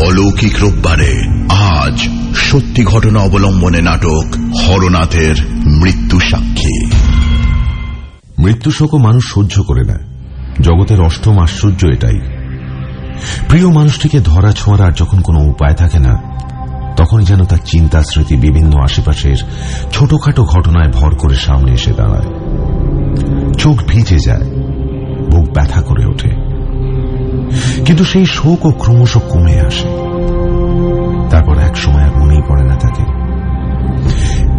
অলৌকিক রোববারে আজ সত্যি ঘটনা অবলম্বনে নাটক হরনাথের মৃত্যু সাক্ষী। মৃত্যু শোকও মানুষ সহ্য করে না, জগতের অষ্টম আশ্চর্য এটাই। প্রিয় মানুষটিকে ধরা ছোঁয়ার আর যখন কোনো উপায় থাকে না, তখনই যেন তার চিন্তা স্মৃতি বিভিন্ন আশেপাশের ছোটখাটো ঘটনায় ভর করে সামনে এসে দাঁড়ায়। চোখ ভিজে যায়, বুক ব্যথা করে ওঠে, কিন্তু সেই শোকও ক্রমশ কমে আসে। তারপর এক সময় আর মনেই পড়ে না তাকে।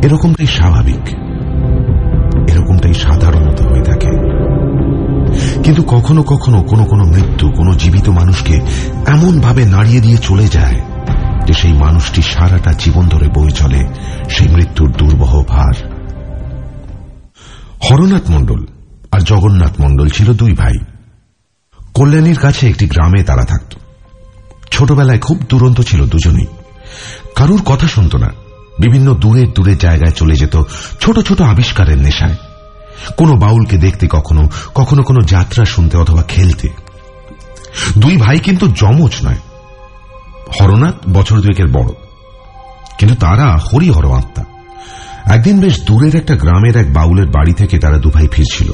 এরকমটাই স্বাভাবিক, এরকমটাই সাধারণত হয়ে থাকে। কিন্তু কখনো কখনো কোনো কোনো মৃত্যু কোনো জীবিত মানুষকে এমন ভাবে নাড়িয়ে দিয়ে চলে যায় যে সেই মানুষটি সারাটা জীবন ধরে বয়ে চলে সেই মৃত্যুর দুর্বহ ভার। হরনাথ মণ্ডল আর জগন্নাথ মণ্ডল ছিল দুই ভাই। কল্যাণীর কাছে একটি গ্রামে তারা থাকত। ছোটবেলায় খুব দুরন্ত ছিল দুজনেই, কারুর কথা শুনত না। বিভিন্ন দূরের দূরের জায়গায় চলে যেত ছোট ছোট আবিষ্কারের নেশায়। কোনো বাউলকে দেখতে, কখনো কখনো কোনো যাত্রা শুনতে অথবা খেলতে। দুই ভাই কিন্তু যমজ নয়। হরনাথ বছর দুয়েকের বড়, কিন্তু তারা হরিহর আত্মা। একদিন বেশ দূরের একটা গ্রামের এক বাউলের বাড়ি থেকে তারা দুভাই ফিরছিল,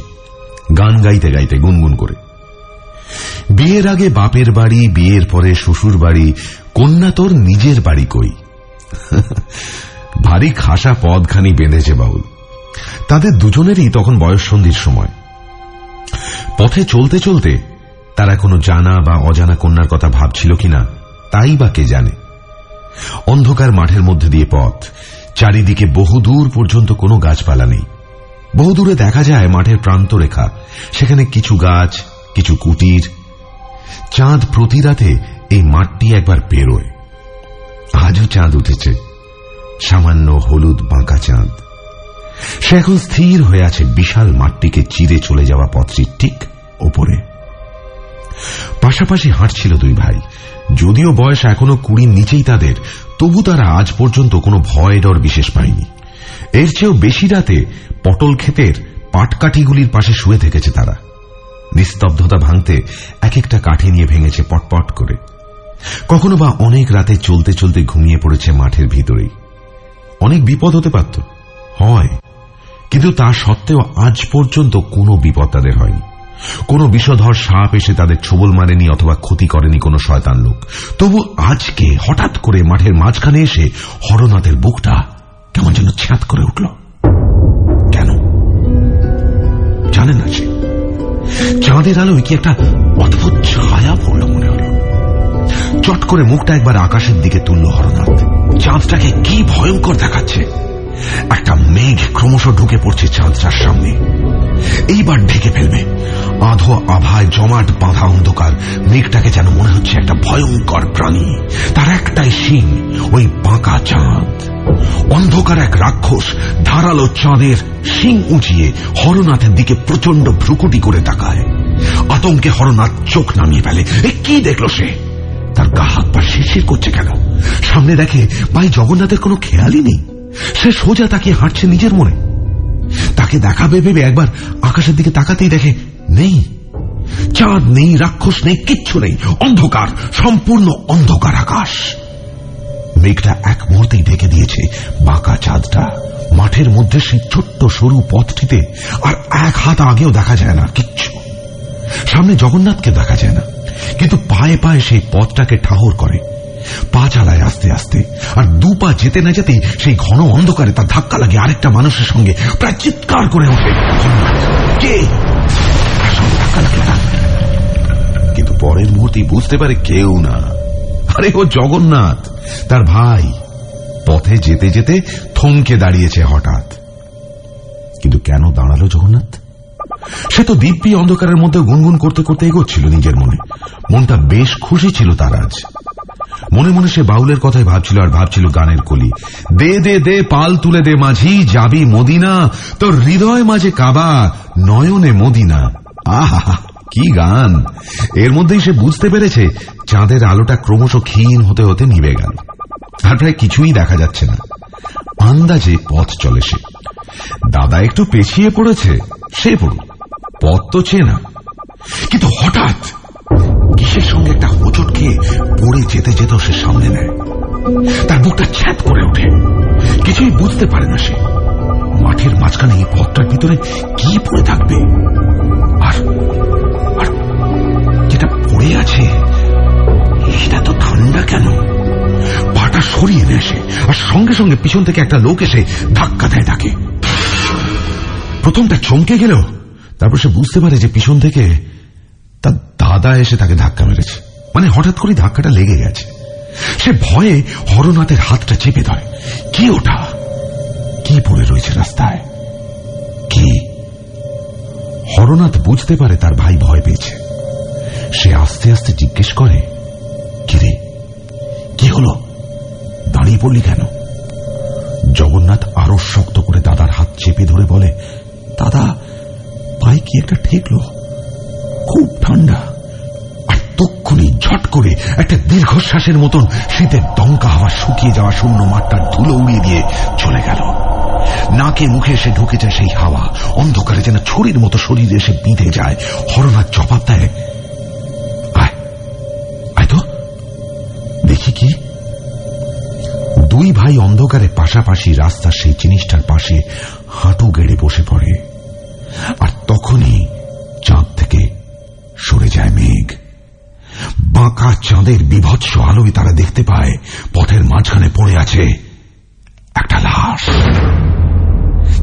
গান গাইতে গাইতে, গুনগুন করে। বিয়ের আগে বাপের বাড়ি, বিয়ের পরে শ্বশুর বাড়ি, কন্যা তোর নিজের বাড়ি কই। ভারী খাসা পদখানি বেঁধেছে বাউল। তাদের দুজনেরই তখন বয়ঃসন্ধির সময়। পথে চলতে চলতে তারা কোনো জানা বা অজানা কন্যার কথা ভাবছিল কিনা তাই বা কে জানে। অন্ধকার মাঠের মধ্যে দিয়ে পথ, চারিদিকে বহুদূর পর্যন্ত কোনো গাছপালা নেই। বহুদূরে দেখা যায় মাঠের প্রান্তরেখা, সেখানে কিছু গাছ, কিছু কুটির। চাঁদ প্রতি রাতে এই মাঠটি একবার বেরোয়। আজও চাঁদ উঠেছে, সামান্য হলুদ বাঁকা চাঁদ। সে এখন স্থির হয়ে আছে বিশাল মাঠটিকে চিরে চলে যাওয়া পথটির ঠিক ওপরে। পাশাপাশি হাঁটছিল দুই ভাই। যদিও বয়স এখনো 20 নিচেই তাদের, তবু তারা আজ পর্যন্ত কোনো ভয় ডর বিশেষ পায়নি। এর চেয়েও বেশি রাতে পটল ক্ষেতের পাটকাঠিগুলির পাশে শুয়ে থেকেছে তারা। নিস্তব্ধতা ভাঙতে এক একটা কাঠি নিয়ে ভেঙেছে পটপট করে। কখনো বা অনেক রাতে চলতে চলতে ঘুমিয়ে পড়েছে মাঠের ভিতরেই। অনেক বিপদ হতে পারত, হয়, কিন্তু তা সত্ত্বেও আজ পর্যন্ত কোনো বিপদ তাদের হয়নি। কোনো বিষধর সাপ এসে তাদের ছোবল মারেনি অথবা ক্ষতি করেনি কোনো শয়তান লোক। তবু আজকে হঠাৎ করে মাঠের মাঝখানে এসে হরনাথের বুকটা কেমন যেন ছ্যাঁত করে উঠল। কেন জানে না সে। চাঁদের আলোয় কি একটা অদ্ভুত ছায়া পড়ল মনে হল। চট করে মুখটা একবার আকাশের দিকে তুলল হরনাথ। চাঁদটাকে কি ভয়ঙ্কর দেখাচ্ছে। একটা মেঘ ক্রমশ ঢুকে পড়ছে চাঁদটার সামনে, এইবার ঢেকে ফেলবে। আধো আভায় জমাট বাঁধা অন্ধকার মেঘটাকে যেন মনে হচ্ছে একটা ভয়ঙ্কর প্রাণী, তার একটাই শিং, ওই বাঁকা চাঁদ। অন্ধকার এক রাক্ষস ধারালো চাঁদের শিং উঁচিয়ে হরনাথের দিকে প্রচন্ড ভ্রুকুটি করে তাকায়। আতঙ্কে হরনাথ চোখ নামিয়ে ফেলে। কি দেখল সে? তার গা হাত পা শিরশির করছে কেন? সামনে দেখে ভাই জগন্নাথের কোনো খেয়ালই নেই। সে সোজা তাকিয়ে হাঁটছে নিজের মনে। তাকে দেখাবে ভেবে একবার আকাশের দিকে তাকাতেই দেখে নেই, চাঁদ নেই, রাক্ষস নেই, কিচ্ছু নেই। অন্ধকার, সম্পূর্ণ অন্ধকার আকাশ। মেঘটা এক মুহূর্তেই ঢেকে দিয়েছে বাঁকা চাঁদটা। মাঠের মধ্যে সেই ছোট্ট সরু পথটিতে আর এক হাত আগেও দেখা যায় না কিচ্ছু। সামনে জগন্নাথকে দেখা যায় না, কিন্তু পায়ে পায়ে সেই পথটাকে ঠাহর করে। পা চালায় আস্তে আস্তে, আর 2 পা যেতে না যেতেই সেই ঘন অন্ধকারে তার ধাক্কা লাগে আরেকটা মানুষের সঙ্গে। প্রায় চিৎকার করে ওঠে, কে? ধাক্কা লাগে না, কিন্তু পরের মুহূর্তেই বুঝতে পারে কেউ না, আরে ও জগন্নাথ, তার ভাই। পথে যেতে যেতে থমকে দাঁড়িয়েছে হঠাৎ। কিন্তু কেন দাঁড়ালো জগন্নাথ? সে তো দিব্যি অন্ধকারের মধ্যে গুনগুন করতে করতে এগোচ্ছিল নিজের মনে। মনটা বেশ খুশি ছিল তার আজ। মনে মনে সে বাউলের কথাই ভাবছিল, আর ভাবছিল গানের কলি, দে দে দে পাল তুলে দে মাঝি, যাবি মদিনা, তোর হৃদয় মাঝে কাবা, নয়নে মদিনা। আহা, কি গান! এর মধ্যেই সে বুঝতে পেরেছে চাঁদের আলোটা ক্রমশ ক্ষীণ হতে হতে নিভে গেল, আর প্রায় কিছুই দেখা যাচ্ছে না। আন্দাজে পথ চলে সে। দাদা একটু পেছিয়ে পড়েছে, সে পড়ুক, পথ তো চেনা। কিন্তু হঠাৎ কিসের সঙ্গে একটা হোঁচট খেয়ে পড়ে যেতে যেতেও সে সামনে নেয়। তার বুকটা ছ্যাঁত করে ওঠে, কিছুই বুঝতে পারে না সে মাঠের মাঝখানে এই পথটার ভিতরে কি পড়ে থাকবে। আর যেটা পড়ে আছে সেটা তো ঠান্ডা কেন? পাটা সরিয়ে নেয় সে, আর সঙ্গে সঙ্গে পিছন থেকে একটা লোক এসে ধাক্কা দেয় তাকে। প্রথমটা চমকে গেল, তারপর সে বুঝতে পারে যে পিছন থেকে তার দাদা এসে তাকে ধাক্কা মেরেছে। মানে হঠাৎ করে ধাক্কাটা লেগে গেছে। সে ভয়ে হরনাথের হাতটা চেপে ধরে। কি ওটা? কি পড়ে রয়েছে রাস্তায়? কি? হরনাথ বুঝতে পারে তার ভাই ভয় পেয়েছে। সে আস্তে আস্তে জিজ্ঞেস করে, কিরে কি হলো, দাঁড়িয়ে পড়লি কেন? জগন্নাথ আরো শক্ত করে দাদার হাত চেপে ধরে বলে, দাদা পায়ে কি একটা ঠেকলো, খুব ঠান্ডা। আর তক্ষুনি ঝট করে একটা দীর্ঘশ্বাসের মতন শীতের দমকা হাওয়া শুকিয়ে যাওয়া শূন্য মাঠটার ধুলো উড়িয়ে দিয়ে চলে গেল। নাকে মুখে এসে ঢুকে যায় সেই হাওয়া, অন্ধকারে যেন ছড়ির মতো শরীরে এসে বিঁধে যায়। হরনাথ জবাব দেয়, আয় তো দেখি কি। দুই ভাই অন্ধকারে পাশাপাশি রাস্তার সেই জিনিসটার পাশে হাঁটু গেড়ে বসে পড়ে। আর তখনই চাঁদ থেকে সরে যায় মেঘ। বাঁকা চাঁদের বিভৎস আলোয় তারা দেখতে পায় পথের মাঝখানে পড়ে আছে একটা লাশ।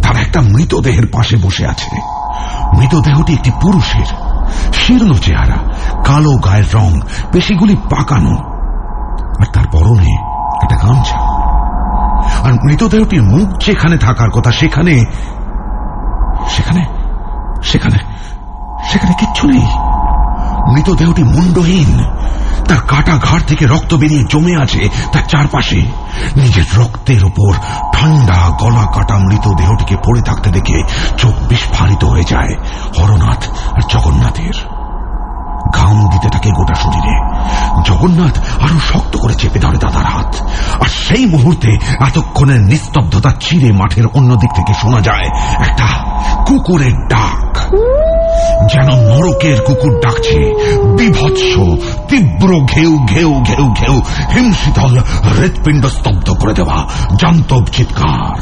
তারা একটা মৃতদেহের পাশে বসে আছে। মৃতদেহটি একটি পুরুষের, শীর্ণ চেহারা, কালো গায়ের রং, পেশিগুলি পাকানো, আর তার পরনে একটা গামছা। আর মৃতদেহটির মুখ যেখানে থাকার কথা সেখানে সেখানে সেখানে সেখানে কিচ্ছু নেই। মৃতদেহটি মুন্ডহীন, তার কাটা ঘাড় থেকে রক্ত বেরিয়ে জমে আছে তার চারপাশে। নিজের রক্তের ওপর ঠান্ডা গলা কাটা মৃতদেহটিকে পড়ে থাকতে দেখে চোখ বিস্ফারিত হয়ে যায় হরনাথ আর জগন্নাথের। ঘাম দিতে থাকে গোটা শরীরে। জগন্নাথ আরো শক্ত করে চেপে ধরে দাদার হাত। আর সেই মুহূর্তে এতক্ষণের নিস্তব্ধতা চিরে মাঠের অন্য দিক থেকে শোনা যায় একটা কুকুরের ডাক, যেন নরকের কুকুর ডাকছে। বিভৎস তীব্র ঘেউ ঘেউ ঘেউ ঘেউ, হিমশীতল হৃৎপিণ্ড স্তব্ধ করে দেওয়া জান্তব চিৎকার।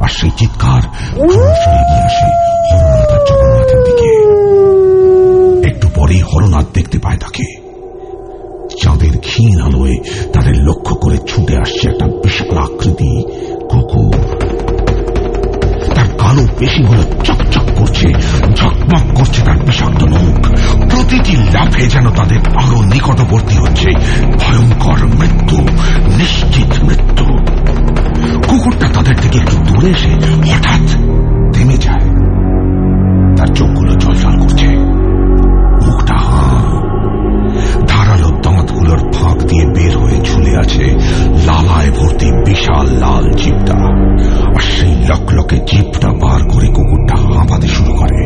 আর সেই চিৎকার ক্রমশই এগিয়ে আসে হরনাথ আর জগন্নাথের দিকে। একটু পরেই হরনাথ দেখতে পায় তাকে। চাঁদের ক্ষীণ আলোয় তাদের লক্ষ্য করে ছুটে আসছে একটা বিশাল আকৃতি কুকুর। তার কালো পেশিগুলো চকচক করছে, ঝকমক করছে তার বিষাক্ত মুখ। প্রতিটি লাফে যেন তাদের আরো নিকটবর্তী হচ্ছে ভয়ঙ্কর মৃত্যু, নিশ্চিত মৃত্যু। কুকুরটা তাদের থেকে একটু দূরে এসে হঠাৎ থেমে যায়। তার চোখগুলো জলজল করছে, মুখটা ধারালো দাঁতগুলোর ফাঁক দিয়ে বের হয়ে ঝুলে আছে লালায় ভর্তি বিশাল লাল জিভটা। আর সেই লকলকে জিভটা বার করে কুকুরটা হাঁপাতে শুরু করে।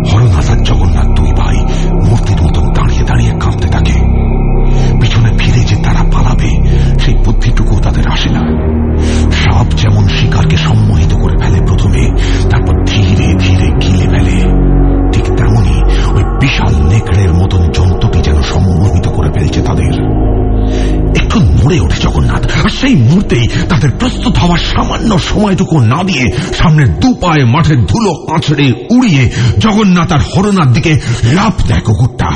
হরনাথ আর জগন্নাথ দুই ভাই মূর্তির মতন দাঁড়িয়ে দাঁড়িয়ে কাঁপতে থাকে। পিছনে ফিরে যে তারা পালাবে সেই বুদ্ধিটুকু তাদের আসে না। সাপ যেমন শিকারকে সম্মোহিত করে ফেলে প্রথমে, তারপর ধীরে ধীরে গিলে ফেলে, ঠিক তেমনি ওই বিশাল নেকড়ের মতন জন্তুটি যেন সম্মোহিত করে ফেলছে তাদের। একটু নড়ে ওঠে জগন্নাথ, আর সেই মুহূর্তেই তাদের প্রস্তুত হওয়ার সামান্য সময়টুকু না দিয়ে সামনের দু পায়ে মাঠের ধুলো আঁচড়ে উড়িয়ে জগন্নাথ আর হরনাথ দিকে লাফ দেয় কুকুরটা।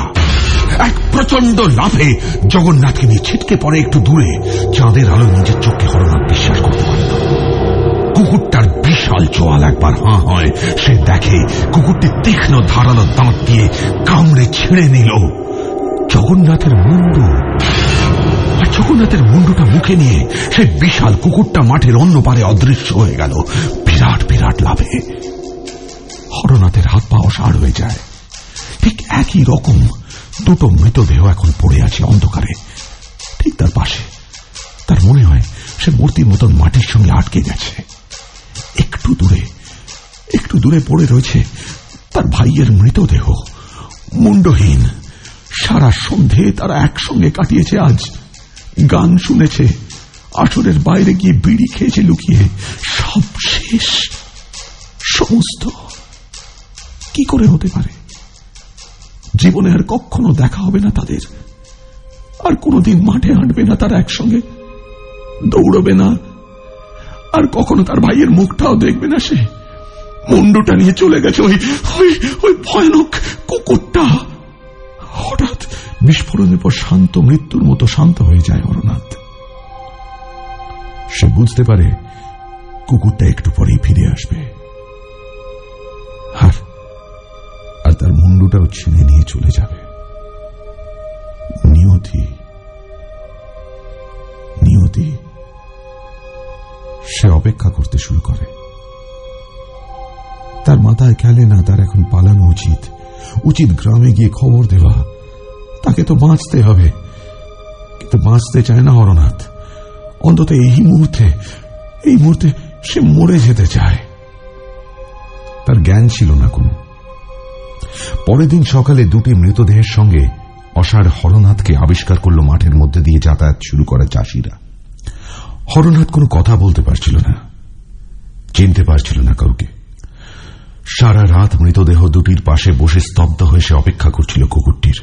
এক প্রচন্ড লাফে জগন্নাথকে নিয়ে ছিটকে পড়ে একটু দূরে। চাঁদের আলো নিজের চোখে হরনাথ বিশ্বাস করতে পারে না। কুকুরটার বিশাল চোয়াল একবার হাঁ হয়। সে দেখে কুকুরটি তীক্ষ্ণ ধারালো দাঁত দিয়ে কামড়ে ছিঁড়ে নিল জগন্নাথের মুন্ডু। আর জগন্নাথের মুন্ডুটা মুখে নিয়ে সেই বিশাল কুকুরটা মাঠের অন্য পারে অদৃশ্য হয়ে গেল বিরাট বিরাট লাফে। হরনাথের হাত পা অসাড় হয়ে যায়। ঠিক একই রকম দুটো মৃতদেহ এখন পড়ে আছে অন্ধকারে ঠিক তার পাশে। তার মনে হয় সে মূর্তির মতন মাটির সঙ্গে আটকে গেছে। একটু দূরে পড়ে রয়েছে তার ভাইয়ের মৃতদেহ, মুন্ডহীন। সারা সন্ধে তারা একসঙ্গে কাটিয়েছে আজ, গান শুনেছে, আসরের বাইরে গিয়ে বিড়ি খেয়েছে লুকিয়ে। সব শেষ, সমস্ত। কি করে হতে পারে? জীবনে আর কখনো দেখা হবে না তাদের, আর কোনোদিন মাঠে হাঁটবে না তারা একসঙ্গে, দৌড়বে না, আর কখনো তার ভাইয়ের মুখটাও দেখবে না। সে মুন্ডুটা নিয়ে চলে গেছে ওই ভয়ানক কুকুরটা। হঠাৎ বিস্ফোরণের পর শান্ত মৃত্যুর মতো শান্ত হয়ে যায় হরনাথ। সে বুঝতে পারে কুকুরটা একটু পরেই ফিরে আসবে, আর তার মুন্ডুটাও ছিঁড়ে নিয়ে চলে যাবে। নিয়তি নিয়তি সে অপেক্ষা করতে শুরু করে। তার মাথায় খেলে না তার এখন পালানো উচিত গ্রামে গিয়ে খবর দেওয়া। তাকে তো বাঁচতে হবে, কিন্তু বাঁচতে চায় না হরনাথ। অন্তত এই মুহূর্তে সে মরে যেতে চায়। তার জ্ঞান ছিল না কোনো। পরের দিন সকালে দুটি মৃতদেহের সঙ্গে অসাড় হরনাথকে আবিষ্কার করল মাঠের মধ্যে দিয়ে যাতায়াত শুরু করা চাষিরা। হরনাথ কোনো কথা বলতে পারছিল না, চিনতে পারছিল না কাউকে। সারা রাত মৃতদেহ দুটির পাশে বসে স্তব্ধ হয়ে সে অপেক্ষা করছিল কুকুরটির।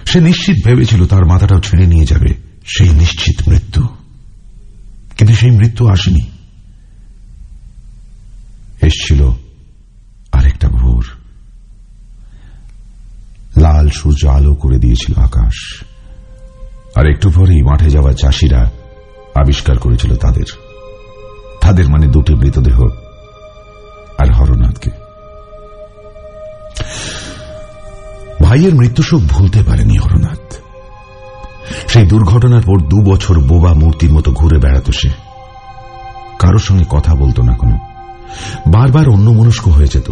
সে নিশ্চিত ভেবেছিল তার মাথাটাও ছিঁড়ে নিয়ে যাবে, সেই নিশ্চিত মৃত্যু। কিন্তু সেই মৃত্যু আসেনি। এসছিল আরেকটা ভোর। লাল সূর্য আলো করে দিয়েছিল আকাশ, আর একটু পরেই মাঠে যাওয়া চাষিরা আবিষ্কার করেছিল তাদের মানে দুটি মৃতদেহ আর হরনাথকে। ভাইয়ের মৃত্যুশোক ভুলতে পারেনি হরনাথ। সেই দুর্ঘটনার পর 2 বছর বোবা মূর্তির মতো ঘুরে বেড়াত সে। কারোর সঙ্গে কথা বলতো না কোনো, বারবার অন্যমনস্ক হয়ে যেত,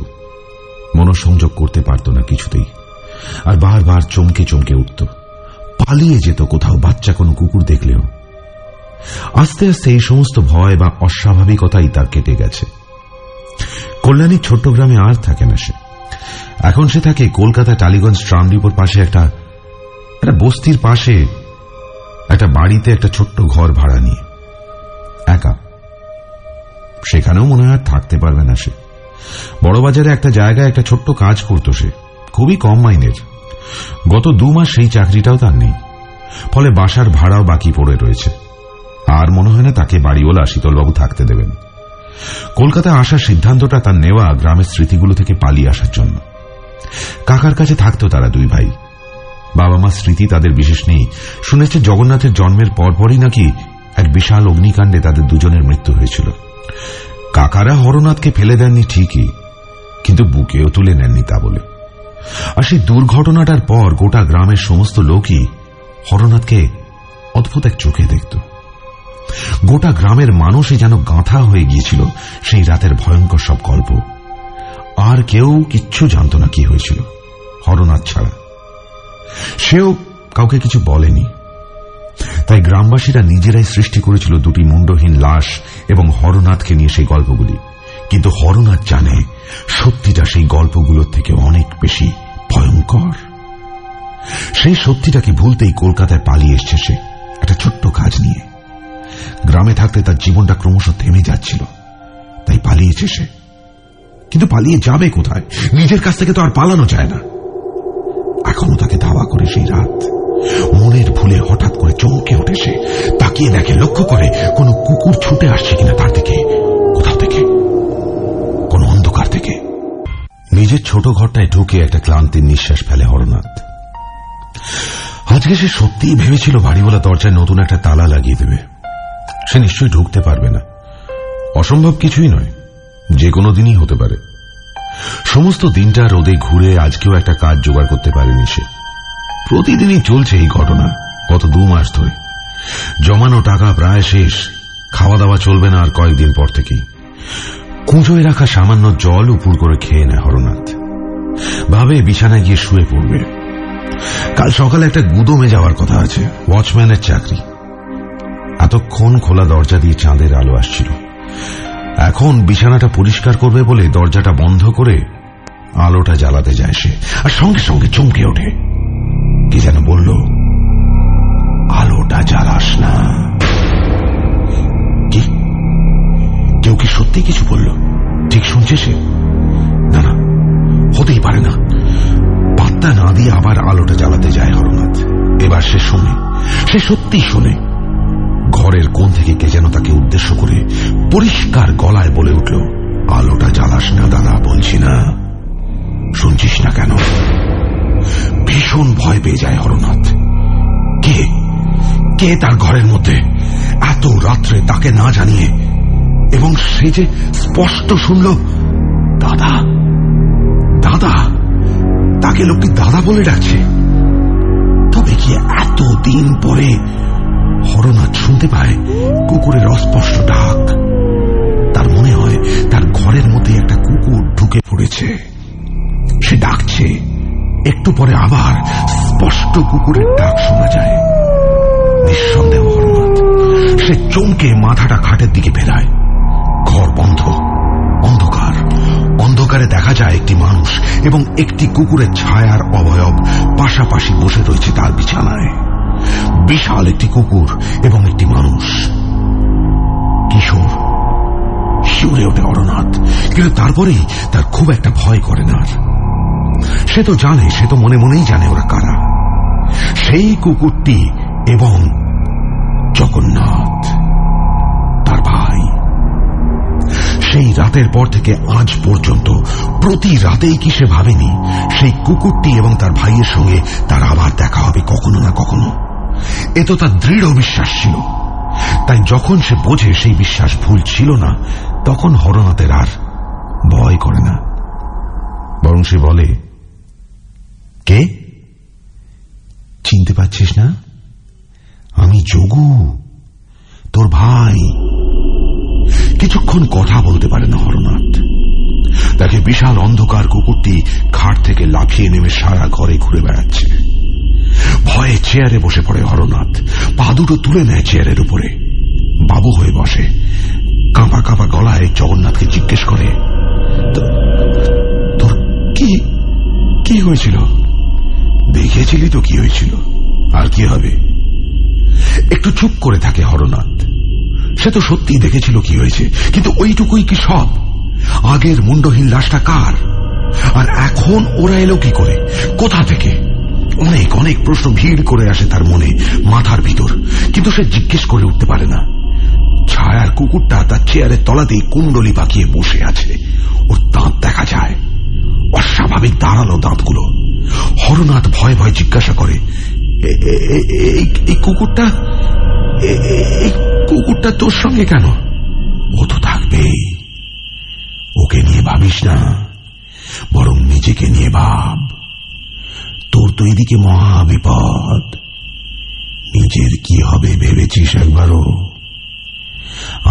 মনঃসংযোগ করতে পারত না কিছুতেই, আর বারবার চমকে চমকে উঠত, পালিয়ে যেত কোথাও বাচ্চা কোনো কুকুর দেখলেও। আস্তে আস্তে এই সমস্ত ভয় বা অস্বাভাবিকতাই তার কেটে গেছে। কল্যাণীর ছোট্ট গ্রামে আর থাকে না সে। এখন সে থাকে কলকাতা টালিগঞ্জ ট্রাম ডিপোর পাশে একটা বস্তির পাশে একটা বাড়িতে, একটা ছোট্ট ঘর ভাড়া নিয়ে একা। সেখানেও মনে হয় থাকতে পারবে না সে। বড়বাজারে একটা জায়গায় একটা ছোট্ট কাজ করত সে, খুবই কম মাইনের। গত 2 মাস সেই চাকরিটাও তার নেই, ফলে বাসার ভাড়াও বাকি পড়ে রয়েছে। আর মনে হয় না তাকে বাড়িওয়ালা শীতলবাবু থাকতে দেবেন। কলকাতায় আসার সিদ্ধান্তটা তার নেওয়া গ্রামের স্মৃতিগুলো থেকে পালিয়ে আসার জন্য। কাকার কাছে থাকতো তারা 2 ভাই। বাবা মা স্মৃতি তাদের বিশেষ নেই। শুনেছে জগন্নাথের জন্মের পরপরই নাকি এক বিশাল অগ্নিকাণ্ডে তাদের দুজনের মৃত্যু হয়েছিল। কাকারা হরনাথকে ফেলে দেননি ঠিকই, কিন্তু বুকেও তুলে নেননি তা বলে। আর সেই দুর্ঘটনাটার পর গোটা গ্রামের সমস্ত লোকই হরনাথকে অদ্ভুত এক চোখে দেখত। গোটা গ্রামের মানুষই যেন গাঁথা হয়ে গিয়েছিল সেই রাতের ভয়ঙ্কর সব গল্প। আর কেউ কিচ্ছু জানত না কি হয়েছিল হরনাথ ছাড়া। সেও কাউকে কিছু বলেনি। তাই গ্রামবাসীরা নিজেরাই সৃষ্টি করেছিল 2টি মুন্ডহীন লাশ এবং হরনাথকে নিয়ে সেই গল্পগুলি। কিন্তু হরনাথ জানে সত্যিটা সেই গল্পগুলোর থেকে অনেক বেশি ভয়ঙ্কর। সেই সত্যিটাকে ভুলতেই কলকাতায় পালিয়ে এসছে সে একটা ছোট্ট কাজ নিয়ে। গ্রামে থাকতে তার জীবনটা ক্রমশ থেমে যাচ্ছিল, তাই পালিয়েছে সে। কিন্তু পালিয়ে যাবে কোথায়? নিজের কাছ থেকে তো আর পালানো যায় না। এখনো তাকে ধাওয়া করে সেই রাত। মনের ভুলে হঠাৎ করে চমকে ওঠে সে, তাকিয়ে দেখে, লক্ষ্য করে কোনো কুকুর ছুটে আসছে কিনা তার দিকে, কোথাও থেকে, কোন অন্ধকার থেকে। নিজের ছোট ঘরটায় ঢুকে একটা ক্লান্তির নিঃশ্বাস ফেলে হরনাথ। আজকে সে সত্যিই ভেবেছিল বাড়িওয়ালা দরজায় নতুন একটা তালা লাগিয়ে দেবে। সে নিশ্চয়ই ঢুকতে পারবে না। অসম্ভব কিছুই নয়, যে কোনো দিনই হতে পারে। সমস্ত দিনটা রোদে ঘুরে আজকেও একটা কাজ জোগাড় করতে পারেনি সে। প্রতিদিনই চলছে এই ঘটনা গত 2 মাস ধরে। জমানো টাকা প্রায় শেষ, খাওয়া দাওয়া চলবে না আর কয়েকদিন পর থেকেই। কুঁজোয় রাখা সামান্য জল উপুর করে খেয়ে নেয় হরনাথ। ভাবে বিছানায় গিয়ে শুয়ে পড়বে। কাল সকালে একটা গুদোমে যাওয়ার কথা আছে, ওয়াচম্যানের চাকরি। এতক্ষণ খোলা দরজা দিয়ে চাঁদের আলো আসছিল। এখন বিছানাটা পরিষ্কার করবে বলে দরজাটা বন্ধ করে আলোটা জ্বালাতে যায় সে, আর সঙ্গে সঙ্গে চমকে ওঠে। কি যেন বলল, আলোটা জ্বালাস না। কি কেউ কি সত্যি কিছু বলল? ঠিক শুনছে সে? না না, হতেই পারে না। সে সত্যি শোনে। ঘরের কোণ থেকে কে যেন তাকে উদ্দেশ্য করে পরিষ্কার গলায় বলে উঠল, আলোটা জ্বালাস না দাদা, বলছি না, শুনছিস না কেন? ভীষণ ভয় পেয়ে যায় হরনাথ। কে কে তার ঘরের মধ্যে এত রাত্রে তাকে না জানিয়ে? এবং সে যে স্পষ্ট শুনল, দাদা দাদা, তাকে লোকটি দাদা বলে ডাকছে। তবে কি এতদিন পরে হরনাথ শুনতে পায় কুকুরের অস্পষ্ট ডাক। তার মনে হয় তার ঘরের মধ্যে একটা কুকুর ঢুকে পড়েছে। সে ডাকছে, একটু পরে আবার স্পষ্ট কুকুরের ডাক শোনা যায়। নিঃসন্দেহ হরনাথ। সে চমকে মাথাটা খাটের দিকে ফেরায়। ঘর বন্ধ, অন্ধকার। অন্ধকারে দেখা যায় একটি মানুষ এবং একটি কুকুরের ছায়ার অবয়ব পাশাপাশি বসে রয়েছে তার বিছানায়। বিশাল একটি কুকুর এবং একটি মানুষ। কিশোর শিউরে ওঠে হরনাথ, কিন্তু তারপরেই তার খুব একটা ভয় করে না। সে তো জানে, সে তো মনে মনেই জানে ওরা কারা। সেই কুকুরটি এবং জগন্নাথ, তার ভাই। সেই রাতের পর থেকে আজ পর্যন্ত প্রতি রাতেই কি সে ভাবেনি সেই কুকুরটি এবং তার ভাইয়ের সঙ্গে তার আবার দেখা হবে কখনো না কখনো? এ তো তার দৃঢ় বিশ্বাস ছিল। তাই যখন সে বোঝে সেই বিশ্বাস ভুল ছিল না, তখন হরনাথের আর ভয় করে না। বরং সে বলে, কে? চিনতে পারছিস না? আমি যোগু, তোর ভাই। কিছুক্ষণ কথা বলতে পারে না হরনাথ। তাকে বিশাল অন্ধকার কুকুরটি খাট থেকে লাফিয়ে নেমে সারা ঘরে ঘুরে বেড়াচ্ছে। ভয়ে চেয়ারে বসে পড়ে হরনাথ। পা দুটো তুলে নেয় চেয়ারের উপরে, বাবু হয়ে বসে। কাঁপা কাঁপা গলায় জগন্নাথকে জিজ্ঞেস করে, তোর কি হয়েছিল? দেখেছিলি তো কি হয়েছিল, আর কি হবে? একটু চুপ করে থাকে হরনাথ। সে তো সত্যিই দেখেছিল কি হয়েছে, কিন্তু ওইটুকুই কি সব? আগের মুন্ডহীন লাশটা কার? আর এখন ওরা এলো কি করে, কোথা থেকে? অনেক অনেক প্রশ্ন ভিড় করে আসে তার মনে, মাথার ভিতর, কিন্তু সে জিজ্ঞেস করে উঠতে পারে না। ছায়ার কুকুরটা তার চেয়ারের তলাতেই কুণ্ডলি পাকিয়ে বসে আছে। ওর দাঁত দেখা যায়, অস্বাভাবিক দাঁড়ালো দাঁতগুলো। হরনাথ ভয়ে ভয়ে জিজ্ঞাসা করে, এই কুকুরটা তোর সঙ্গে কেন? ও তো থাকবেই, ওকে নিয়ে ভাবিস না, বরং নিজেকে নিয়ে ভাব। তোর তো এদিকে মহা বিপদ। নিজের কি হবে ভেবেছিস একবারও?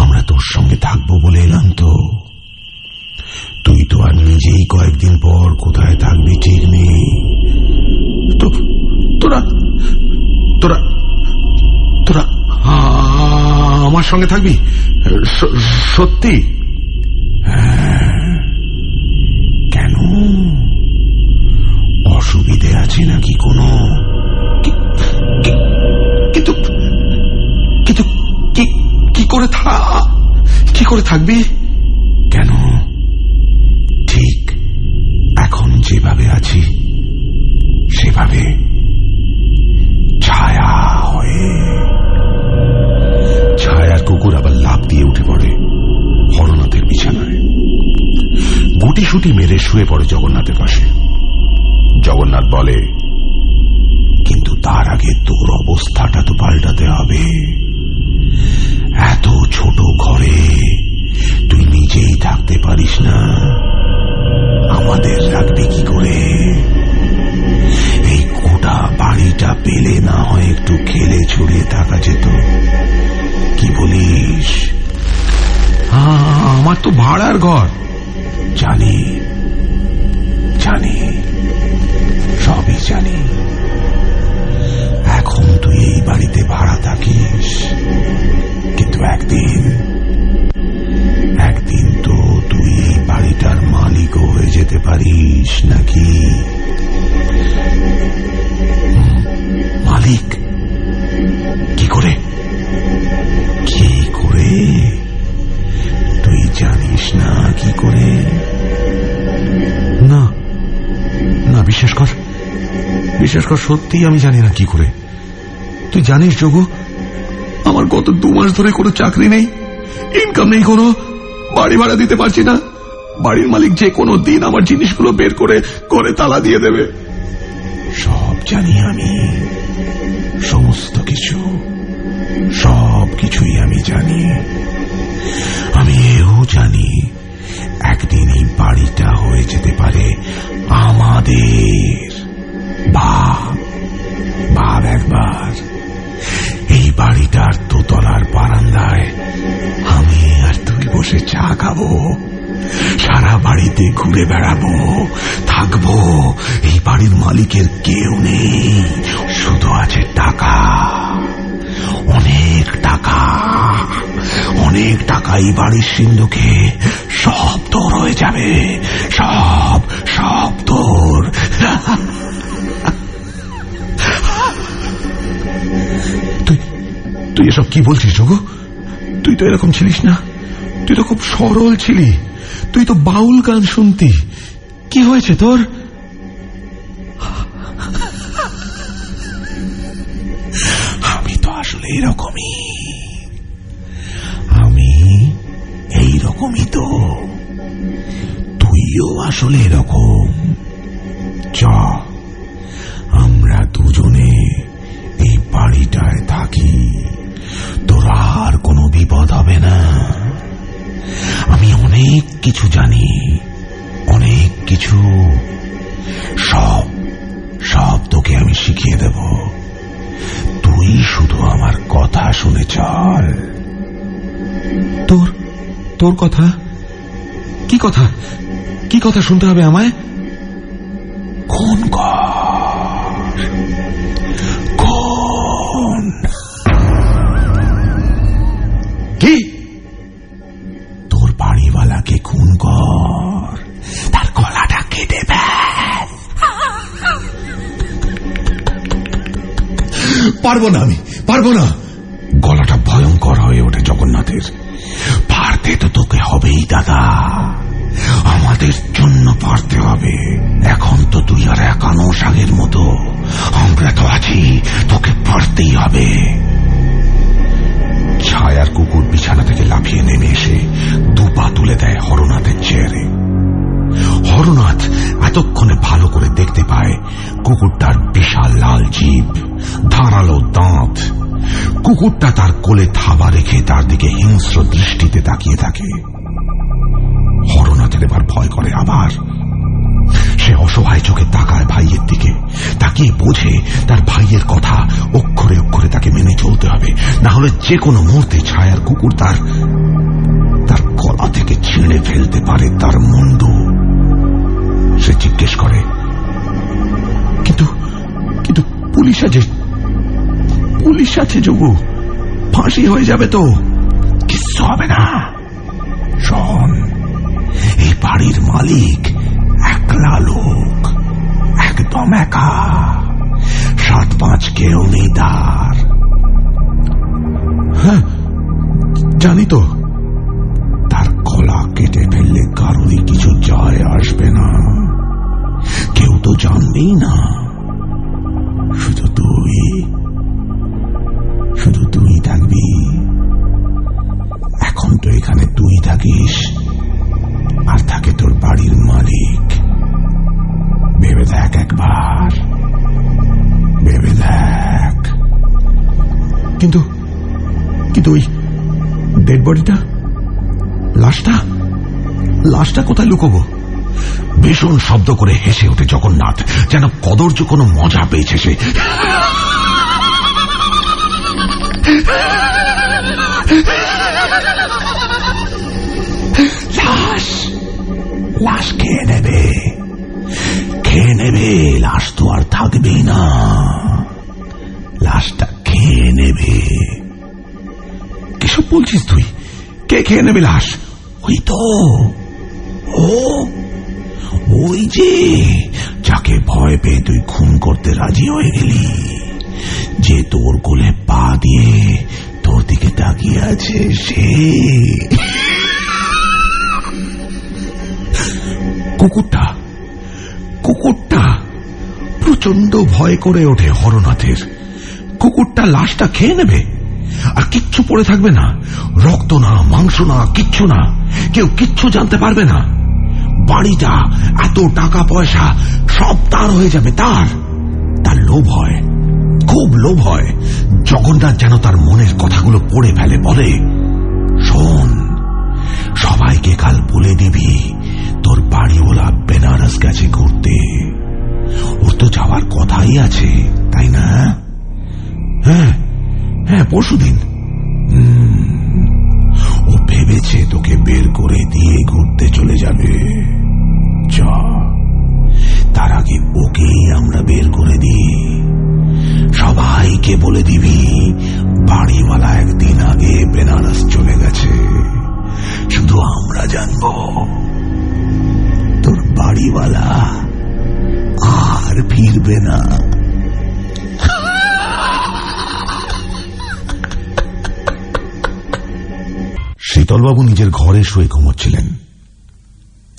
আমরা তোর সঙ্গে থাকবো বলে এলাম তো। তুই তো আর নিজেই কয়েকদিন পর কোথায় থাকবি ঠিক নেই। তোরা তোরা তোরা আমার সঙ্গে থাকবি? সত্যি? কেন, অসুবিধে আছে নাকি কোনো? কিন্তু কিন্তু কি করে থাকবি? কেন, ঠিক এখন যেভাবে আছি সেভাবে, ছায়া হয়ে। ছায়ার কুকুর আবার লাফ দিয়ে উঠে পড়ে হরনাথের বিছানায়। গুটিসুটি মেরে শুয়ে পড়ে জগন্নাথের পাশে। জগন্নাথ বলে, কিন্তু তার আগে তোর অবস্থাটা তো পাল্টাতে হবে। এত ছোট ঘরে তুই নিজেই থাকতে পারিস না, আমাদের রাখবে কি করে? এই গোটা বাড়িটা পেলে না হয় একটু খেলে ছড়িয়ে থাকা যেত, কি বলিস? আমার তো ভাড়ার ঘর। জানি জানি, সবই জানি। এখন তুই এই বাড়িতে ভাড়া থাকিস, কিন্তু একদিন তো তুই এই বাড়িটার মালিকও হয়ে যেতে পারিস নাকি? মালিক? কি করে? তুই জানিস না কি করে? না না, বিশ্বাস কর, সত্যি আমি জানি না কি করে। তুই জানিস যোগু, আমার গত 2 মাস ধরে কোনো চাকরি নেই, ইনকাম নেই, কোনো বাড়ি ভাড়া দিতে পারছি না। বাড়ির মালিক যে কোনো দিন আমার জিনিসগুলো বের করে ঘরে তালা দিয়ে দেবে। সব জানি আমি, সমস্ত কিছু, সব কিছুই আমি জানি। আমি এও জানি একদিন এই বাড়িটা হয়ে যেতে পারে আমাদের। ভাব একবার, এই বাড়িটার দোতলার বারান্দায় আমি আর তুই বসে চা খাবো, সারা বাড়িতে ঘুরে বেড়াবো, থাকবো। এই বাড়ির মালিকের কেউ নেই, শুধু আছে টাকা, অনেক টাকা, অনেক টাকা। এই বাড়ির সিন্ধুকে সব তোর হয়ে যাবে, সব তোর। তুই এসব কি বলছিস যোগু? তুই তো এরকম ছিলিস না, তুই তো খুব সরল ছিলি, তুই তো বাউল গান শুনতি। কি হয়েছে তোর? আমি তো আসলে এরকমই, আমি এইরকমই তো, তুইও আসলে এরকম। আমরা দুজনে এই বাড়িটায় থাকি, তোর আর কোনো বিপদ হবে না। আমি অনেক কিছু জানি, অনেক কিছু, সব তোকে আমি শিখিয়ে দেব। তুই শুধু আমার কথা শুনে চল। তোর কথা? কি কথা? কি কথা শুনতে হবে আমায়? কোন কি? তোর বাড়িওয়ালাকে খুন কর, তার গলাটা কেটে ফেল। পারবো না, আমি পারবো না। গলাটা ভয়ঙ্কর হয়ে ওঠে জগন্নাথের। পারতে তো তোকে হবেই দাদা, আমাদের জন্য পারতে হবে। এখন তো তুই আর একানো আগের মতো, আমরা তো আছি, তোকে পারতেই হবে। ছায়ার কুকুর বিছানা থেকে লাফিয়ে নেমে এসে 2 পা তুলে দেয় হরনাথের চেয়ারে। হরনাথ এতক্ষণে ভালো করে দেখতে পায় কুকুরটার বিশাল লাল জিভ, ধারালো দাঁত। কুকুরটা তার কোলে থাবা রেখে তার দিকে হিংস্র দৃষ্টিতে তাকিয়ে থাকে। হরনাথের এবার ভয় করে আবার। সে অসহায় চোখে তাকায় ভাইয়ের দিকে, তাকিয়ে বোঝে তার ভাইয়ের কথা অক্ষরে অক্ষরে তাকে মেনে চলতে হবে, না হলে যে কোনো মুহূর্তে ছায়ার কুকুর তার গলা থেকে ছিঁড়ে ফেলতে পারে তার মুন্ডু। সে জিজ্ঞেস করে, কিন্তু পুলিশ আছে যোগু, ফাঁসি হয়ে যাবে তো? কিচ্ছু হবে না। শোন, এই বাড়ির মালিক একলা লোক, একদম একা, 7-5 কেউ নেই তার। হ্যাঁ জানি তো। তার গলা কেটে ফেললে কারোরই কিছু যায় আসবে না, কেউ তো জানবেই না, শুধু তুই থাকবি। এখন তো এখানে তুই থাকিস, আর থাকে তোর বাড়ির মালিক। ভেবে দেখ একবার, ভেবে দেখ। কিন্তু ওই ডেড বডিটা, লাশটা কোথায় লুকোবো? ভীষণ শব্দ করে হেসে ওঠে জগন্নাথ, যেন কদর্য কোনো মজা পেয়েছে সে। লাশ খেয়ে নেবে, লাশ তো আর থাকবেই না, লাশটা খেয়ে নেবে। কিসব বলছিস তুই? কে খেয়ে নেবে লাশ? ওই তো, ওই যে যাকে ভয় পেয়ে তুই খুন করতে রাজি হয়ে গেলি, যে তোর কোলে পা দিয়ে তোর দিকে তাকিয়ে আছে, সে। কুকুরটা প্রচন্ড ভয় করে ওঠে হরনাথের। কুকুরটা লাশটা খেয়ে নেবে, আর কিচ্ছু পড়ে থাকবে না, রক্ত না, মাংস না, কিচ্ছু না, কেউ কিচ্ছু জানতে পারবে না। বাড়িটা, এত টাকা পয়সা সব তার হয়ে যাবে। তার লোভ হয়, খুব লোভ হয়। জগন্নাথ যেন তার মনের কথাগুলো পড়ে ফেলে, বলে, শোন, সবাইকে কাল বলে দিবি তোর বাড়িওয়ালা বেনারস গেছে ঘুরতে। ওর তো যাওয়ার কথাই আছে, তাই না? হ্যাঁ হ্যাঁ, পরশুদিন। ও ভেবেছে তোকে বের করে দিয়ে ঘুরতে চলে যাবে। যা, তার আগে ওকেই আমরা বের করে দিই। সবাইকে বলে দিবি বাড়িওয়ালা একদিন আগে বেনারস চলে গেছে, শুধু আমরা জানব। তোর বাড়িওয়ালা আর ফিরবে না। শীতলবাবু নিজের ঘরে শুয়ে ঘুমোচ্ছিলেন।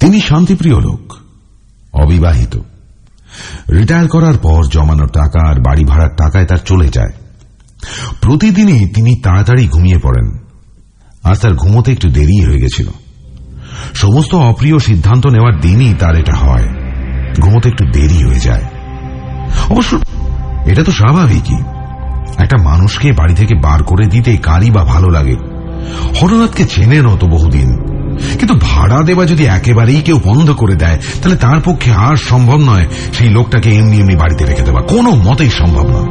তিনি শান্তিপ্রিয় লোক, অবিবাহিত। রিটায়ার করার পর জমানো টাকা আর বাড়ি ভাড়ার টাকায় তার চলে যায়। প্রতিদিনই তিনি তাড়াতাড়ি ঘুমিয়ে পড়েন। আজ তার ঘুমোতে একটু দেরি হয়ে গেছিল। সমস্ত অপ্রিয় সিদ্ধান্ত নেওয়ার দিনই তার এটা হয়, ঘুমোতে একটু দেরি হয়ে যায়। অবশ্য এটা তো স্বাভাবিকই, একটা মানুষকে বাড়ি থেকে বার করে দিতে কারই বা ভালো লাগে। হরনাথকে চেনেন তো বহুদিন, কিন্তু ভাড়া দেওয়া যদি একেবারেই কেউ বন্ধ করে দেয়, তাহলে তার পক্ষে আর সম্ভব নয় সেই লোকটাকে এমনি এমনি বাড়িতে রেখে দেওয়া, কোনো মতেই সম্ভব নয়।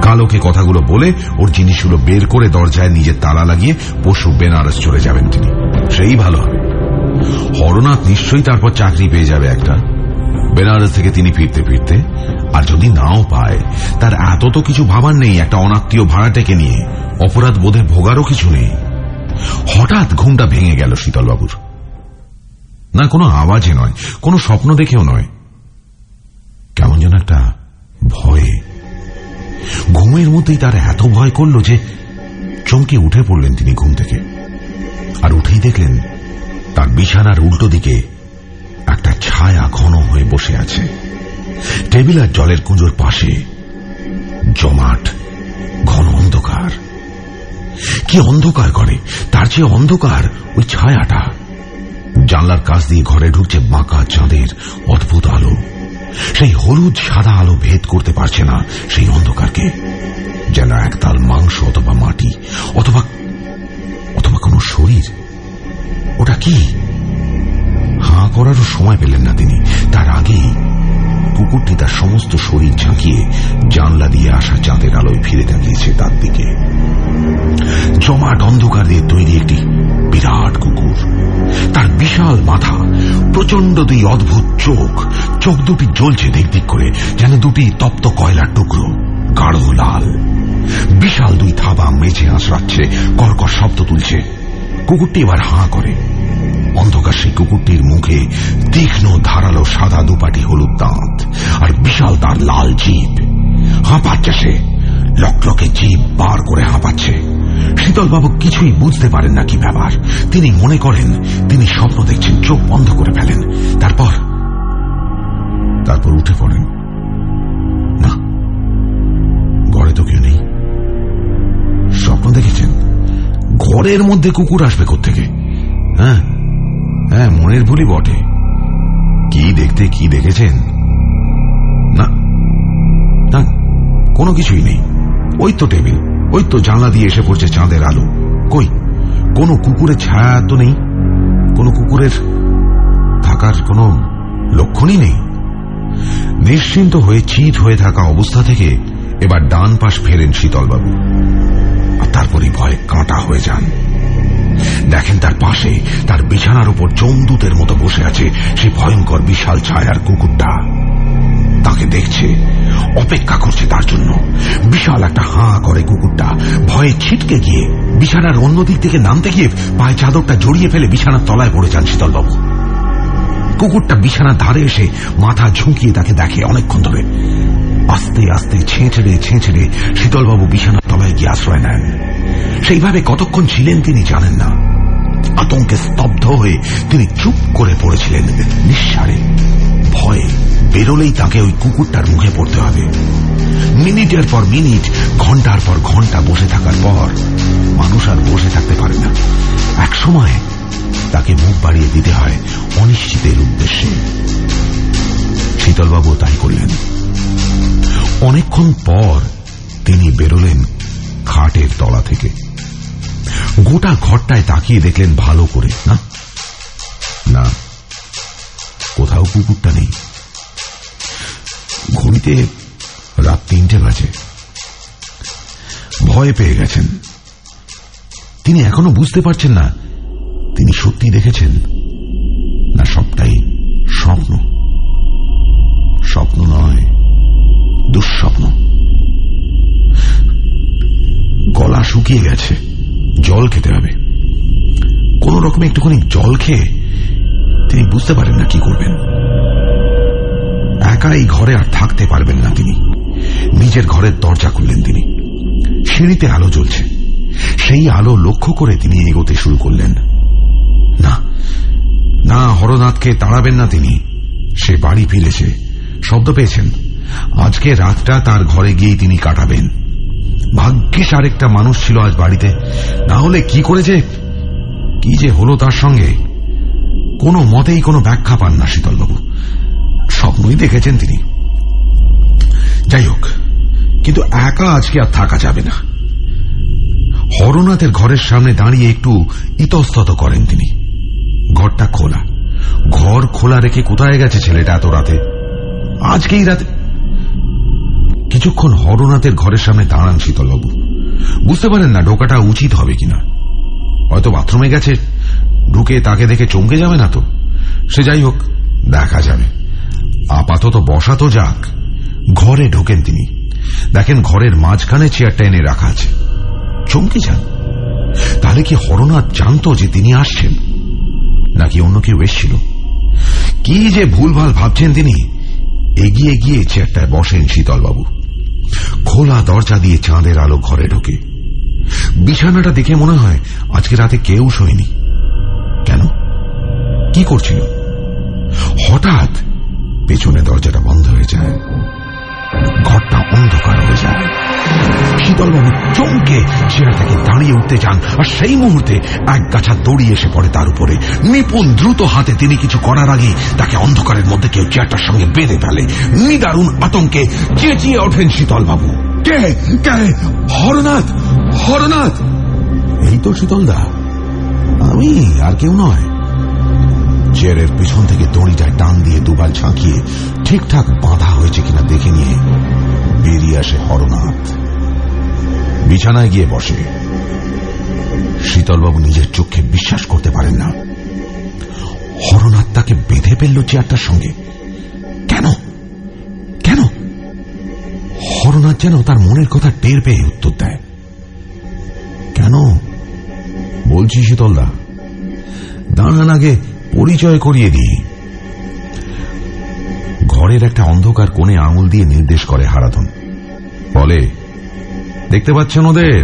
কালোকে কথাগুলো বলে ওর জিনিসগুলো বের করে দরজায় নিজের তালা লাগিয়ে পরশু বেনারস চলে যাবেন তিনি, সেই ভালো হবে। হরনাথ নিশ্চয়ই তারপর চাকরি পেয়ে যাবে একটা বেনারস থেকে তিনি ফিরতে ফিরতে। আর যদি নাও পায়, তার এত তো কিছু ভাবার নেই একটা অনাত্মীয় ভাড়াটেকে নিয়ে, অপরাধ বোধে ভোগারও কিছু নেই। হঠাৎ ঘুমটা ভেঙে গেল শীতলবাবুর। না, কোনো আওয়াজে নয়, কোনো স্বপ্ন দেখেও নয়, কেমন যেন একটা ভয়ে। ঘুমের মধ্যেই তার এত ভয় করল যে চমকে উঠে পড়লেন তিনি ঘুম থেকে। আর উঠেই দেখলেন তার বিছানার উল্টো দিকে একটা ছায়া ঘন হয়ে বসে আছে। টেবিল আর জলের কুঁজোর পাশে জমাট ঘন অন্ধকার। কি অন্ধকার করে, তার চেয়ে অন্ধকার ওই ছায়াটা। জানলার কাছ দিয়ে ঘরে ঢুকছে বাঁকা চাঁদের অদ্ভুত আলো। সেই হলুদ সাদা আলো ভেদ করতে পারছে না সেই অন্ধকারকে, যেন একতাল মাংস অথবা মাটি অথবা কোনো শরীর। ওটা কি? হাঁ করারও সময় পেলেন না তিনি, তার আগেই কুকুরটি তার সমস্ত শরীর ঝাঁকিয়ে জানলা দিয়ে আসা চাঁদের আলোয় ফিরে তাকিয়েছে তার দিকে। জমাট অন্ধকার দিয়ে তৈরি একটি বিরাট কুকুর। তার বিশাল মাথা, প্রচন্ড দুই অদ্ভুত চোখ দুটি জ্বলছে দিক দিক করে, যেন দুটি তপ্ত কয়লার টুকরো, গাঢ় লাল। বিশাল দুই থাবা মেঝে আঁচড়াচ্ছে, কর্কশ শব্দ তুলছে। কুকুরটি এবার হাঁ করে। অন্ধকার সেই কুকুরটির মুখে তীক্ষ্ণ ধারালো সাদা দুপাটি হলুদ দাঁত আর বিশাল তার লাল জিভ। হাঁপাচ্ছে সে, লকলকে জিভ বার করে হাঁপাচ্ছে। শীতলবাবু কিছুই বুঝতে পারেন না কি ব্যাপার। তিনি মনে করেন তিনি স্বপ্ন দেখছেন, চোখ বন্ধ করে ফেলেন। তারপর উঠে পড়েন। না, ঘরে তো কেউ নেই। স্বপ্ন দেখেছেন? ঘরের মধ্যে কুকুর আসবে কোত্থেকে? হ্যাঁ, মনের ভুলই বটে। কি দেখেছেন? না, কোনো কিছুই নেই। ওই তো টেবিল, ওই তো জানলা দিয়ে এসে পড়ছে চাঁদের আলো। কই, কোনো কুকুরের ছায়া তো নেই, কোনো কুকুরের থাকার কোনো লক্ষণই নেই। নিশ্চিন্ত হয়ে চিত হয়ে থাকা অবস্থা থেকে এবার ডান পাশ ফেরেন শীতলবাবু, আর তারপরই ভয়ে কাঁটা হয়ে যান। দেখেন তার পাশে তার বিছানার উপর জমদূতের মতো বসে আছে সেই ভয়ঙ্কর বিশাল ছায়ার কুকুরটা। তাকে দেখছে, অপেক্ষা করছে তার জন্য। বিশাল একটা হাঁ করে কুকুরটা ভয়ে ছিটকে গিয়ে বিছানার অন্যদিক থেকে নামতে গিয়ে পায়ে চাদরটা জড়িয়ে ফেলে বিছানার তলায় পড়ে যান শীতলবাবু। কুকুরটা বিছানার ধারে এসে মাথা ঝুঁকিয়ে তাকে দেখে অনেকক্ষণ ধরে। আস্তে আস্তে ছেঁচড়ে শীতলবাবু বিছানার তলায় গিয়ে আশ্রয় নেন। সেইভাবে কতক্ষণ ছিলেন তিনি জানেন না। আতঙ্কে স্তব্ধ হয়ে তিনি চুপ করে পড়েছিলেন, নিঃসাড়ে, ভয়ে বেরোলেই তাকে ওই কুকুরটার মুখে পড়তে হবে। মিনিটের পর মিনিট, ঘন্টার পর ঘন্টা বসে থাকার পর মানুষ আর বসে থাকতে পারে না। এক সময় তাকে মুখ বাড়িয়ে দিতে হয় অনিশ্চিতের উদ্দেশ্যে। শীতলবাবু তাই করলেন। অনেকক্ষণ পর তিনি বেরোলেন খাটের তলা থেকে। গোটা ঘরটায় তাকিয়ে দেখলেন ভালো করে, না, কোথাও কুকুরটা নেই। ঘড়িতে রাত 3টে বাজে। ভয় পেয়ে গেছেন। তিনি এখনো বুঝতে পারছেন না তিনি সত্যি দেখেছেন না সবটাই স্বপ্ন। স্বপ্ন নয়, দুঃস্বপ্ন। গলা শুকিয়ে গেছে, জল খেতে হবে। কোন রকমে একটুখানি জল খেয়ে তিনি বুঝতে পারেন না কি করবেন। একা এই ঘরে আর থাকতে পারবেন না তিনি। নিজের ঘরের দরজা খুললেন তিনি। সিঁড়িতে আলো জ্বলছে, সেই আলো লক্ষ্য করে তিনি এগোতে শুরু করলেন। না, হরনাথকে তাড়াবেন না তিনি। সে বাড়ি ফিরেছে, শব্দ পেয়েছেন। আজকে রাতটা তার ঘরে গিয়েই তিনি কাটাবেন। ভাগ্যিস আরেকটা মানুষ ছিল আজ বাড়িতে, না হলে কি যে হলো তার সঙ্গে কোনো মতেই কোনো ব্যাখ্যা পান না শীতলবাবু। স্বপ্নই দেখেছেন তিনি। যাই হোক, কিন্তু একা আজকে আর থাকা যাবে না। হরনাথের ঘরের সামনে দাঁড়িয়ে একটু ইতস্তত করেন তিনি। ঘরটা খোলা। ঘর খোলা রেখে কোথায় গেছে ছেলেটা এত রাতে? আজকেই রাতে। কিছুক্ষণ হরনাথের ঘরের সামনে দাঁড়ান শীতলবাবু। বুঝতে পারেন না ঢোকাটা উচিত হবে কিনা। হয়তো বাথরুমে গেছে, ঢুকে তাকে দেখে চমকে যাবে না তো। সে যাই হোক, দেখা যাবে। আপাতত বসা তো যাক। ঘরে ঢোকেন তিনি। দেখেন ঘরের মাঝখানে চেয়ারটা এনে রাখা আছে। চমকে যান। তাহলে কি হরনাথ জানতো যে তিনি আসছেন, নাকি অন্য কেউ এসেছিল? কি যে ভুলভাল ভাবছেন তিনি। এগিয়ে গিয়ে চেয়ারটায় বসেন শীতলবাবু। খোলা দরজা দিয়ে চাঁদের আলো ঘরে ঢোকে। বিছানাটা দেখে মনে হয় আজকে রাতে কেউ শোয়নি। কেন? কি করছিল? হঠাৎ পেছনে দরজাটা বন্ধ হয়ে যায়। ঘরটা অন্ধকার হয়ে যায়। শীতলবাবু চমকে চেয়ার থেকে দাঁড়িয়ে উঠতে চান, আর সেই মুহূর্তে এক গাছা দড়ি এসে পড়ে তার উপরে। নিপুণ দ্রুত হাতে তিনি কিছু করার আগে তাকে অন্ধকারের মধ্যে কেউ চেয়ারটার সঙ্গে বেঁধে ফেলে। নিদারুণ আতঙ্কে চেঁচিয়ে ওঠেন শীতলবাবু, কে কে? হরনাথ, হরনাথ! এই তো শীতলদা, আমি, আর কেউ নয়। চেয়ারের পিছন থেকে দড়িটা টান দিয়ে দুবার ঝাঁকিয়ে ঠিকঠাক বাঁধা হয়েছে কিনা দেখে নিয়ে বেরিয়ে আসে হরনাথ। বিছানায় গিয়ে বসে। শীতলবাবু নিজের চোখে বিশ্বাস করতে পারেন না। হরনাথ তাকে বেঁধে ফেলল চেয়ারটার সঙ্গে। কেন? কেন? হরনাথ যেন তার মনের কথা টের পেয়ে উত্তর দেয়। কেন বলছি শীতলদা, দাঁড়ান আগে পরিচয় করিয়ে দিই। ঘরের একটা অন্ধকার কোণে আঙুল দিয়ে নির্দেশ করে হারাধন। বলে, দেখতে পাচ্ছেন ওদের?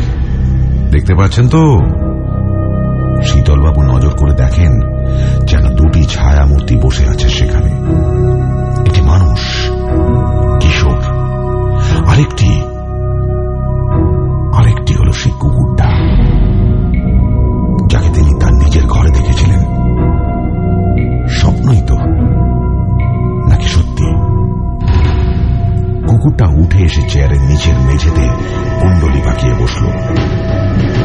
দেখতে পাচ্ছেন তো? শীতলবাবু নজর করে দেখেন যেন দুটি ছায়া মূর্তি বসে আছে সেখানে। একটি মানুষ, কিশোর, আরেকটি হল সেই কুকুরটা যাকে তিনি তার নিজের ঘরে দেখেছিলেন। স্বপ্নই তো, নাকি সত্যি? কুকুরটা উঠে এসে চেয়ারের নিচের মেঝেতে কুণ্ডলি পাকিয়ে বসল।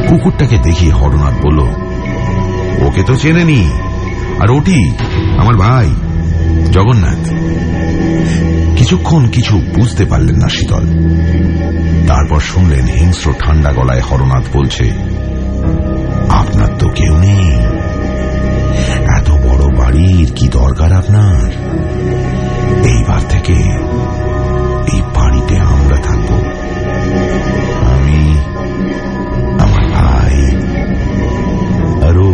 কুকুরটাকে দেখিয়ে হরনাথ বলল, ওকে তো চেনেনি, আর ওটি আমার ভাই জগন্নাথ। কিছুক্ষণ কিছু বুঝতে পারলেন না শীতল। তারপর শুনলেন হিংস্র ঠান্ডা গলায় হরনাথ বলছে, আপনার তো কেউ নেই। এত বড় বাড়ির কি দরকার আপনার? এইবার থেকে এই বাড়িতে আমরা থাকব। আমি, আমার ভাই, আরো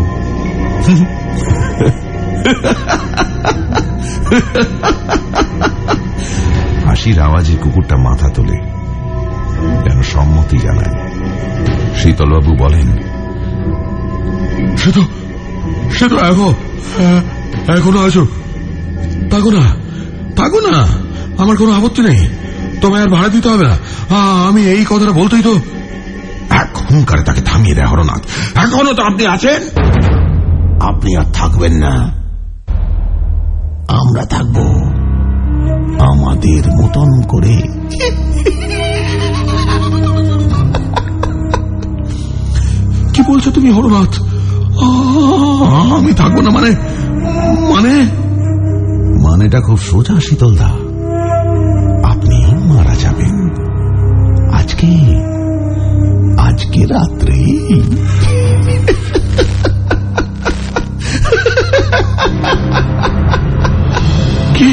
হাসির আওয়াজে কুকুরটা মাথা তোলে, যেন সম্মতি জানায়। শীতলবাবু বলেন, সে তো এখনো আছো, থাকো না, থাকো না, আমার কোনো আপত্তি নেই, তবে আর ভাড়া দিতে হবে না। আমি এই কথাটা বলতেই তো এক হুঙ্কারে তাকে থামিয়ে দেয় হরনাথ। এখনো তো আপনি আছেন? আপনি আর থাকবেন না, আমরা থাকব আমাদের মতন করে। কি বলছো তুমি হরনাথ? আমি থাকবো না মানে? মানেটা খুব সোজা শীতলদা, আপনি মারা যাবেন আজকে রাত্রে। কি?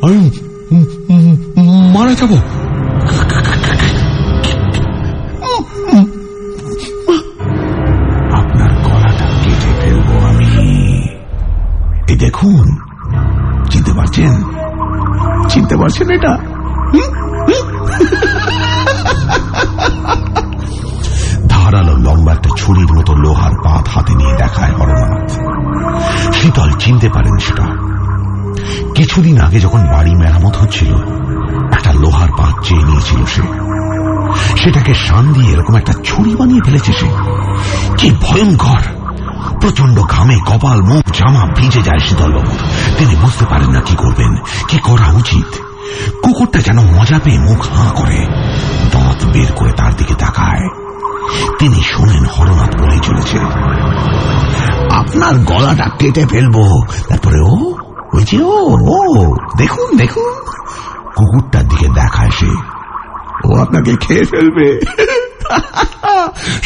আমি মারা যাব? আপনার গলাটা কেটে ফেলবো আমি। এই দেখুন, চিনতে পারছেন এটা? ধারালো লম্বা একটা ছুরির মতো লোহার পাত হাতে নিয়ে দেখায় হরনাথ। শীতল চিনতে পারেন সেটা। কিছুদিন আগে যখন বাড়ি মেরামত হচ্ছিল, একটা লোহার পাত চেয়ে নিয়েছিল সে। সেটাকে শান দিয়ে এরকম একটা ছুরি বানিয়ে ফেলেছে সে। কি ভয়ঙ্কর! প্রচন্ড ঘামে কপাল, মুখ, জামা ভিজে যায় শীতলবাবুর। তিনি বুঝতে পারেন না কি করবেন, কি করা উচিত। কুকুরটা যেন মজা পেয়ে মুখ হাঁ করে দাঁত বের করে তার দিকে তাকায়। তিনি শোনেন হরনাথ বলেই চলেছে, আপনার গলাটা কেটে ফেলবো। তারপরে দেখুন কুকুরটার দিকে দেখায় সে। ও আপনাকে খেয়ে ফেলবে,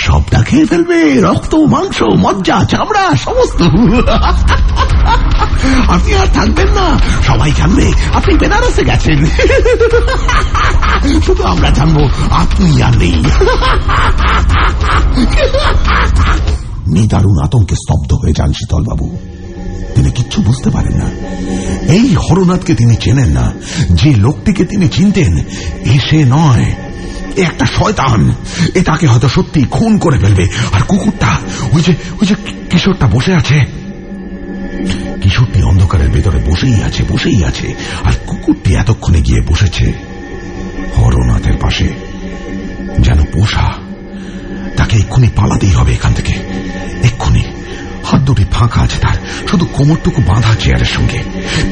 সবটা খেয়ে ফেলবে, রক্ত, মাংস, মজ্জা, চামড়া সমস্ত। আপনি আর থাকবেন না, সবাই জানবে আপনি বেনারসে গেছেন। শুধু আমরা জানবো আপনি আর নেই। নিদারুণ আতঙ্কে স্তব্ধ হয়ে যান শীতলবাবু। তিনি কিচ্ছু বুঝতে পারেন না। এই হরনাথকে তিনি চেনেন না। যে লোকটিকে তিনি চিনতেন, সে নয়, একটা শয়তান। এ তাকে হয়তো সত্যি খুন করে ফেলবে। আর কুকুরটা, ওই যে কিশোরটা বসে আছে, কিশোরটি অন্ধকারের ভেতরে বসেই আছে। আর কুকুরটি এতক্ষণে গিয়ে বসেছে হরনাথের পাশে, যেন পোষা। তাকে এক্ষুনি পালাতেই হবে এখান থেকে, এক্ষুনি। হাত দুটি ফাঁকা আছে তার, শুধু কোমরটুকু বাঁধা চেয়ারের সঙ্গে।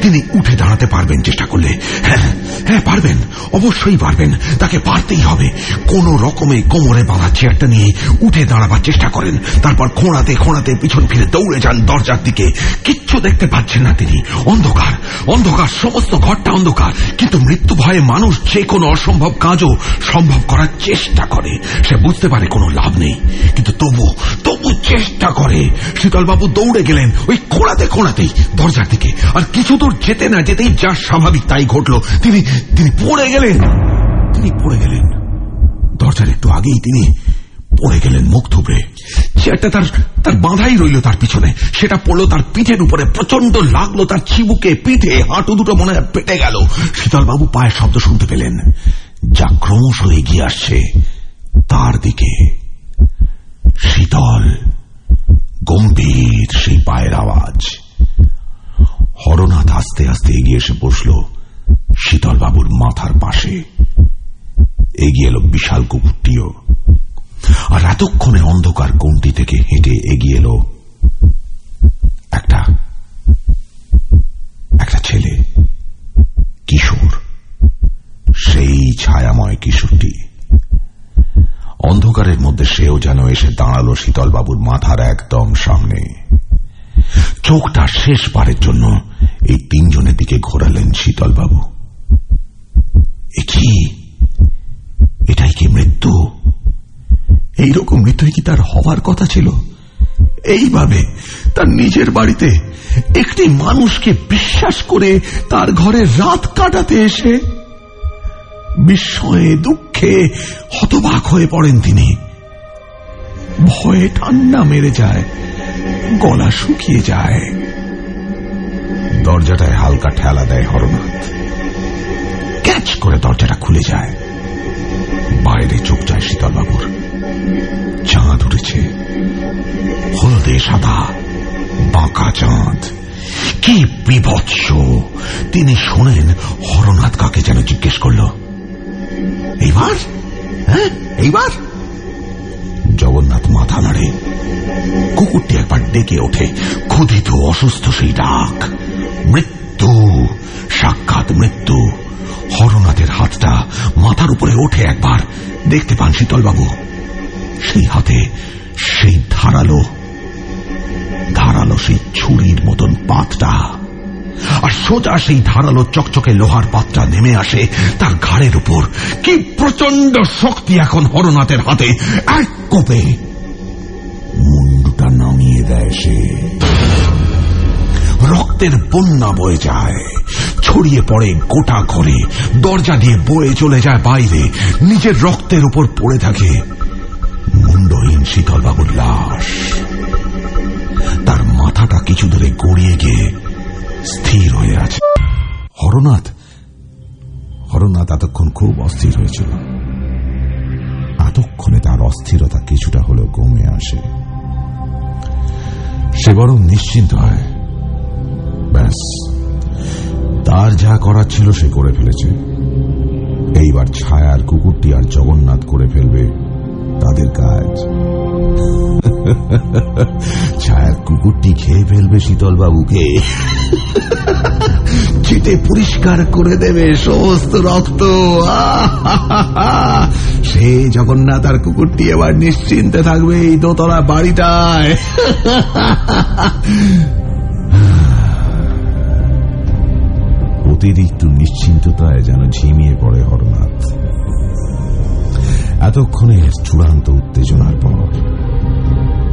তিনি উঠে দাঁড়াতে পারবেন চেষ্টা করলে। হ্যাঁ পারবেন, অবশ্যই পারবেন। তাকে পারতেই হবে। কোন রকমে কোমরে বাঁধা চেয়ারটা নিয়ে উঠে দাঁড়াবার চেষ্টা করেন। তারপর খোঁড়াতে পিছন ফিরে দৌড়ে যান দরজার দিকে। কিচ্ছু দেখতে পাচ্ছেন না তিনি। অন্ধকার, সমস্ত ঘরটা অন্ধকার। কিন্তু মৃত্যু ভয়ে মানুষ যে কোনো অসম্ভব কাজও সম্ভব করার চেষ্টা করে। সে বুঝতে পারে কোনো লাভ নেই, কিন্তু তবু চেষ্টা করে। শীতলবাবু দৌড়ে গেলেন ওই খোঁড়াতেই দরজার দিকে। আর কিছু দূর যেতে না যেতেই যা স্বাভাবিক তাই ঘটল। তিনি পড়ে গেলেন। দরজার একটু আগেই তিনি পড়ে গেলেন মুখ থুবড়ে। চেয়ারটা তার বাঁধাই রইল তার পিছনে। সেটা পড়লো তার পিঠের উপরে। প্রচন্ড লাগলো তার চিবুকে, পিঠে, হাঁটু দুটো মনে হয় পেটে গেল। শীতলবাবু পায়ের শব্দ শুনতে পেলেন, যা ক্রমশ এগিয়ে আসছে তার দিকে। শীতল, গম্ভীর সেই পায়ের আওয়াজ। হরনাথ আস্তে আস্তে এগিয়ে এসে বসল শীতলবাবুর মাথার পাশে। এগিয়ে এলো বিশাল কুকুরটিও। আর এতক্ষণে অন্ধকার কোণটি থেকে হেঁটে এগিয়ে এলো একটা ছেলে, কিশোর। সেই ছায়াময় কিশোরটি অন্ধকারের মধ্যে সেও যেন এসে দাঁড়ালো শীতলবাবুর মাথার একদম সামনে। চোখটা শেষবারের জন্য এই তিনজনের দিকে ঘোরালেন শীতলবাবু। এটাই কি মৃত্যু? এইরকম মৃত্যুই কি তার হওয়ার কথা ছিল? এইভাবে তার নিজের বাড়িতে একটি মানুষকে বিশ্বাস করে তার ঘরে রাত কাটাতে এসে বিস্ময়ে, দুঃখে হতবাক হয়ে পড়েন তিনি। ভয়ে ঠান্ডা মেরে যায়, গলা শুকিয়ে যায়। দরজাটায় হালকা ঠেলা দেয় হরনাথ। ক্যাচ করে দরজাটা খুলে যায়। বাইরে চোখ যায় শীতলবাবুর। চাঁদ উঠেছে, হলদে সাদা বাঁকা চাঁদ। কি বিভৎস! তিনি শোনেন হরনাথ কাকে যেন জিজ্ঞেস করল, এইবার? হ্যাঁ, এইবার? জগন্নাথ মাথা নাড়ে। কুকুরটি একবার ডেকে ওঠে, ক্ষুধিত অসুস্থ সেই ডাক। মৃত্যু, সাক্ষাৎ মৃত্যু। হরনাথের হাতটা মাথার উপরে ওঠে একবার, দেখতে পান শীতলবাবু সেই হাতে সেই ধারালো সেই ছুরির মতন পাতটা, আর সোজা সেই ধারালো চকচকে লোহার পাতটা নেমে আসে তার ঘাড়ের উপর। কি প্রচন্ড শক্তি এখন হরনাথের হাতে! এক কোপে মুন্ডুটা নামিয়ে দেয় সে। রক্তের বন্যা বয়ে যায়, ছড়িয়ে পড়ে গোটা ঘরে, দরজা দিয়ে বয়ে চলে যায় বাইরে, নিজের রক্তের উপর পড়ে থাকে মুন্ডহীন শীতলবাবুর লাশ। তার মাথাটা কিছু দূরে গড়িয়ে গিয়ে স্থির হয়ে আছে। হরনাথ এতক্ষণ খুব অস্থির হয়েছিল। এতক্ষণে তার অস্থিরতা কিছুটা হলেও কমে আসে। সে বরং নিশ্চিন্ত হয়। ব্যাস, তার যা করার ছিল সে করে ফেলেছে। এইবার ছায়ার কুকুরটি আর জগন্নাথ করে ফেলবে তাদের কাজ। ছায়ার কুকুরটি খেয়ে ফেলবে শীতলবাবুকে, চিটে পরিষ্কার করে দেবে সমস্ত রক্ত। সে জগন্নাথ আর কুকুরটি এবার নিশ্চিন্তে থাকবে এই দোতলা বাড়িটায়। অতিরিক্ত নিশ্চিন্ততায় যেন ঝিমিয়ে পড়ে হরনাথ। এতক্ষণের চূড়ান্ত উত্তেজনার পর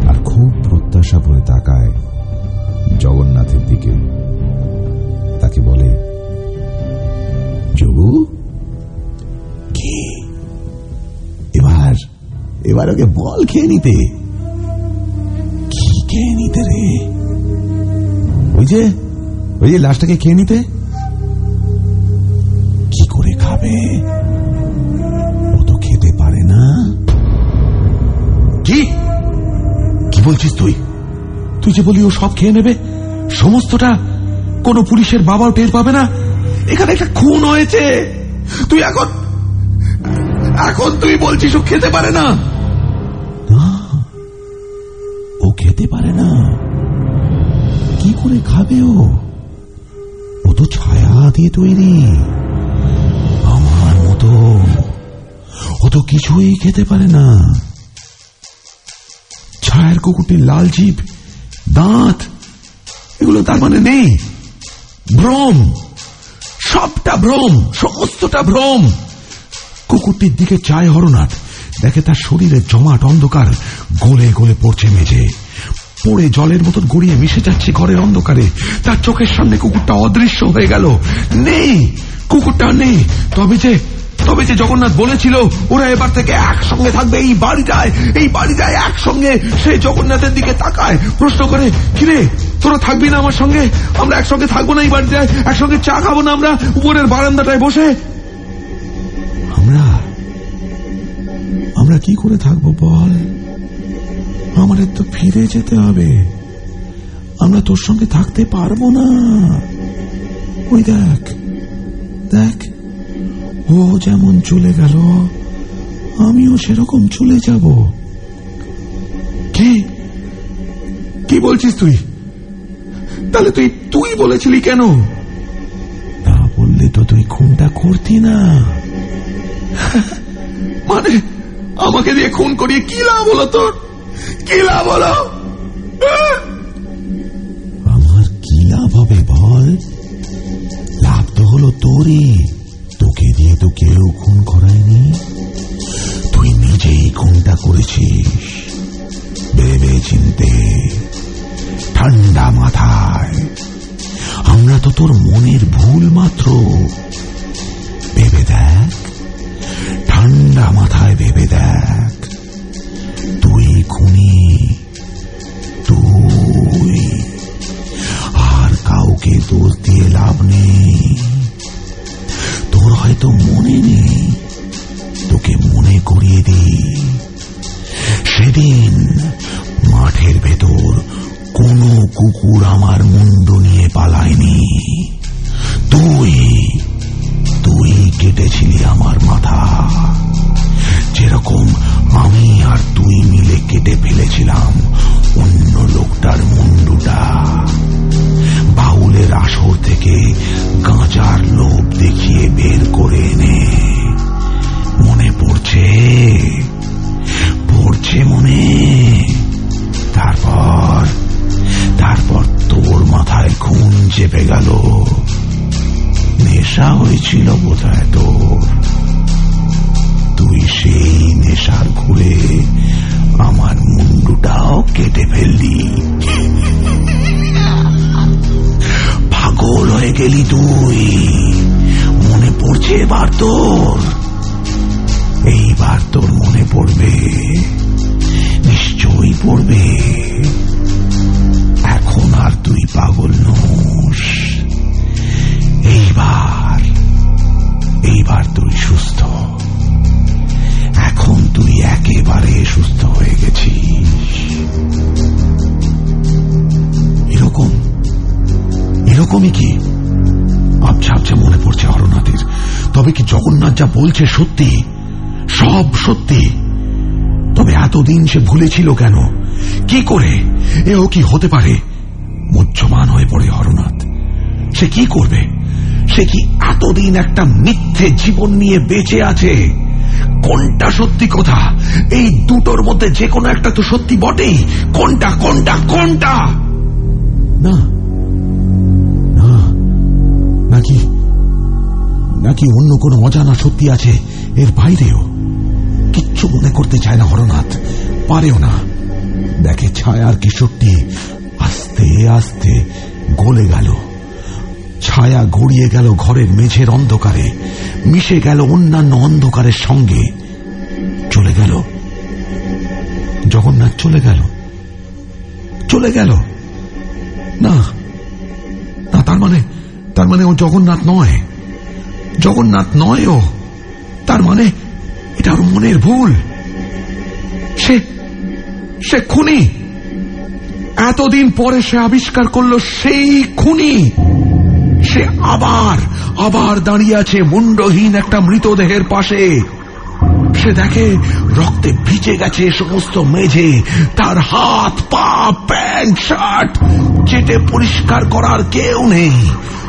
আর খুব প্রত্যাশা ভরে তাকায় জগন্নাথের দিকে। তাকে বলে, যোগু, কি এবার ওকে বল খেয়ে নিতে। কি খেয়ে নিতে রে? ওই যে লাশটাকে খেয়ে নিতে। কি করে খাবে? ও তো খেতে পারে না। কি বলছিস তুই? তুই যে বলি ও সব খেয়ে নেবে, সমস্তটা, কোন পুলিশের বাবাও টের পাবে না? এখানে একটা খুন হয়েছে। তুই এখন তুই বলছিস ও খেতে পারে না? ও খেতে পারে না। কি করে খাবে? ও তো ছায়া দিয়ে তৈরি, আমার মতো। ও তো কিছুই খেতে পারে না। ছায়ার কুকুরটির লাল জিভ, দাঁত, এগুলো তার মানে নেই। ভ্রম, সবটা ভ্রম, সমস্তটা ভ্রম। কুকুরটির দিকে চায় হরনাথ, দেখে তার শরীরে জমাট অন্ধকার গলে গলে পড়ছে মেঝে, পড়ে জলের মতন গড়িয়ে মিশে যাচ্ছে ঘরের অন্ধকারে। তার চোখের সামনে কুকুরটা অদৃশ্য হয়ে গেল। নেই, কুকুরটা নেই। তবে যে জগন্নাথ বলেছিল ওরা এবার থেকে একসঙ্গে থাকবে এই বাড়িটায় একসঙ্গে। সে জগন্নাথের দিকে তাকায়, প্রশ্ন করে, কিরে তোরা থাকবি না আমার সঙ্গে? আমরা একসঙ্গে থাকবো না এই বাড়িটায়? একসঙ্গে চা খাবো না আমরা উপরের বারান্দাটায় বসে? আমরা কি করে থাকবো বল? আমাদের তো ফিরে যেতে হবে। আমরা তোর সঙ্গে থাকতে পারবো না। ওই দেখ, ও যেমন চলে গেল, আমিও সেরকম চলে যাব। কি বলছিস তুই? তাহলে তুই বলেছিলি কেন? না বললে তো তুই খুনটা করতি না। মানে আমাকে দিয়ে খুন করিয়ে কি লাভ হলো তোর? কি লাভ হলো? আমার কি লাভ হবে বল? লাভ তো হলো তোরই। তোকে দিয়ে তো কেউ খুন করায়নি, তুই নিজেই খুনটা করেছিস। ভেবে চিন্তে, ঠান্ডা মাথায়। আমরা তো তোর মনের ভুল মাত্র। ভেবে দেখ, ঠান্ডা মাথায় ভেবে দেখ, তুই খুনি, তুই। আর কাউকে দোষ দিয়ে লাভ নেই। তোর হয়তো মনে নেই, তোকে মনে করিয়ে দিই। সেদিন মাঠের ভেতর কোনো কুকুর আমার মুন্ডু নিয়ে পালায়নি, তুই কেটেছিলি আমার মাথা, যেরকম আমি আর তুই মিলে কেটে ফেলেছিলাম অন্য লোকটার মুন্ডুটা। বাউলের আসর থেকে গাঁজার লোভ দেখিয়ে বের করে এনে। মনে পড়ছে মনে? তারপর তোর মাথায় খুন চেপে গেল। নেশা হয়েছিল বোধহয় তোর। তুই সেই নেশার ঘুরে আমার মুন্ডুটাও কেটে ফেললি। পাগল হয়ে গেলি তুই। মনে পড়ছে এবার তোর? এইবার তোর মনে পড়বে, নিশ্চয়ই পড়বে। এখন আর তুই পাগল নোস। এইবার তুই সুস্থ। এখন তুই একেবারে সুস্থ হয়ে গেছিস। এরকমই কি? আবছা আবছা মনে পড়ছে হরনাথের। তবে কি জগন্নাথ যা বলছে সত্যি? সব সত্যি? তবে এতদিন সে ভুলেছিল কেন? কি করে? এও কি হতে পারে? মুহ্যমান হয়ে পড়ে হরনাথ। সে কি করবে? সে কি এতদিন একটা মিথ্যে জীবন নিয়ে বেঁচে আছে? কোনটা সত্যি কথা? এই দুটোর মধ্যে যে কোনো একটা তো সত্যি বটেই। কোনটা কোনটা কোনটা? না, নাকি অন্য কোনো অজানা সত্যি আছে এর বাইরেও? কিচ্ছু মনে করতে চায় না হরনাথ, পারেও না। দেখে ছায়ার কিশোরটি আস্তে আস্তে গলে গেল। ছায়া গড়িয়ে গেল ঘরের মেঝের অন্ধকারে, মিশে গেল অন্যান্য অন্ধকারের সঙ্গে। চলে গেল জগন্নাথ, চলে গেল। না, তার মানে ও জগন্নাথ নয় ও। তার মানে এটা ওর মনের ভুল। সে খুনি। এতদিন পরে সে আবিষ্কার করলো সেই খুনি। সে আবার দাঁড়িয়ে আছে মুন্ডহীন একটা মৃতদেহের পাশে। সে দেখে রক্তে ভিজে গেছে সমস্ত মেঝে। তার হাত, পা, প্যান্ট, শার্ট চেটে পরিষ্কার করার কেউ নেই।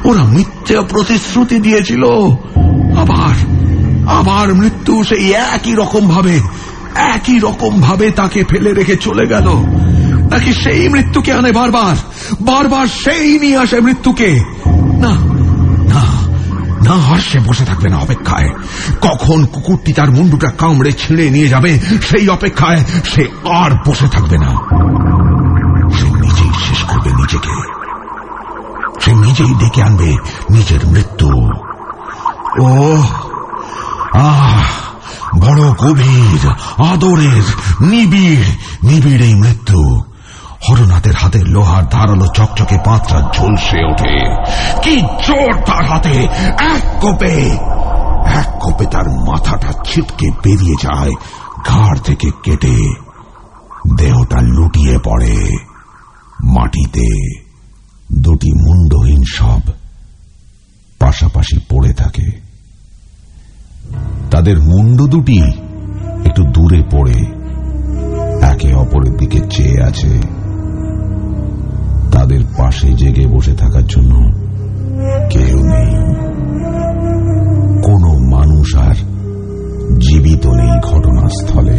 ওরা মিথ্যে প্রতিশ্রুতি দিয়েছিল। আবার মৃত্যু সেই একই রকম ভাবে তাকে ফেলে রেখে চলে গেল। নাকি সেই মৃত্যুকে আনে বারবার সেই নিয়ে আসে মৃত্যুকে? না, আর সে বসে থাকবে না অপেক্ষায়। কখন কুকুরটি তার মুন্ডুটা কামড়ে ছিঁড়ে নিয়ে যাবে সেই অপেক্ষায় সে আর বসে থাকবে না। সে নিজেই শেষ করবে নিজেকে। সে নিজেই ডেকে আনবে নিজের মৃত্যু। বড় গভীর, আদরের, নিবিড় এই মৃত্যু। হরনাথের হাতের লোহার ধারালো চকচকে পাত্রা ঝলসে ওঠে। কি জোর তার হাতে! এক কোপে তার মাথাটা ছিটকে বেরিয়ে যায় ঘাড় থেকে কেটে। দেহটা লুটিয়ে পড়ে মাটিতে। দুটি মুন্ডহীন শব পাশাপাশি পড়ে থাকে। তাদের মুন্ডু দুটি একটু দূরে পড়ে একে অপরের দিকে চেয়ে আছে। তাদের পাশে জেগে বসে থাকার জন্য কেউ নেই। কোনো মানুষ আর জীবিত নেই ঘটনাস্থলে।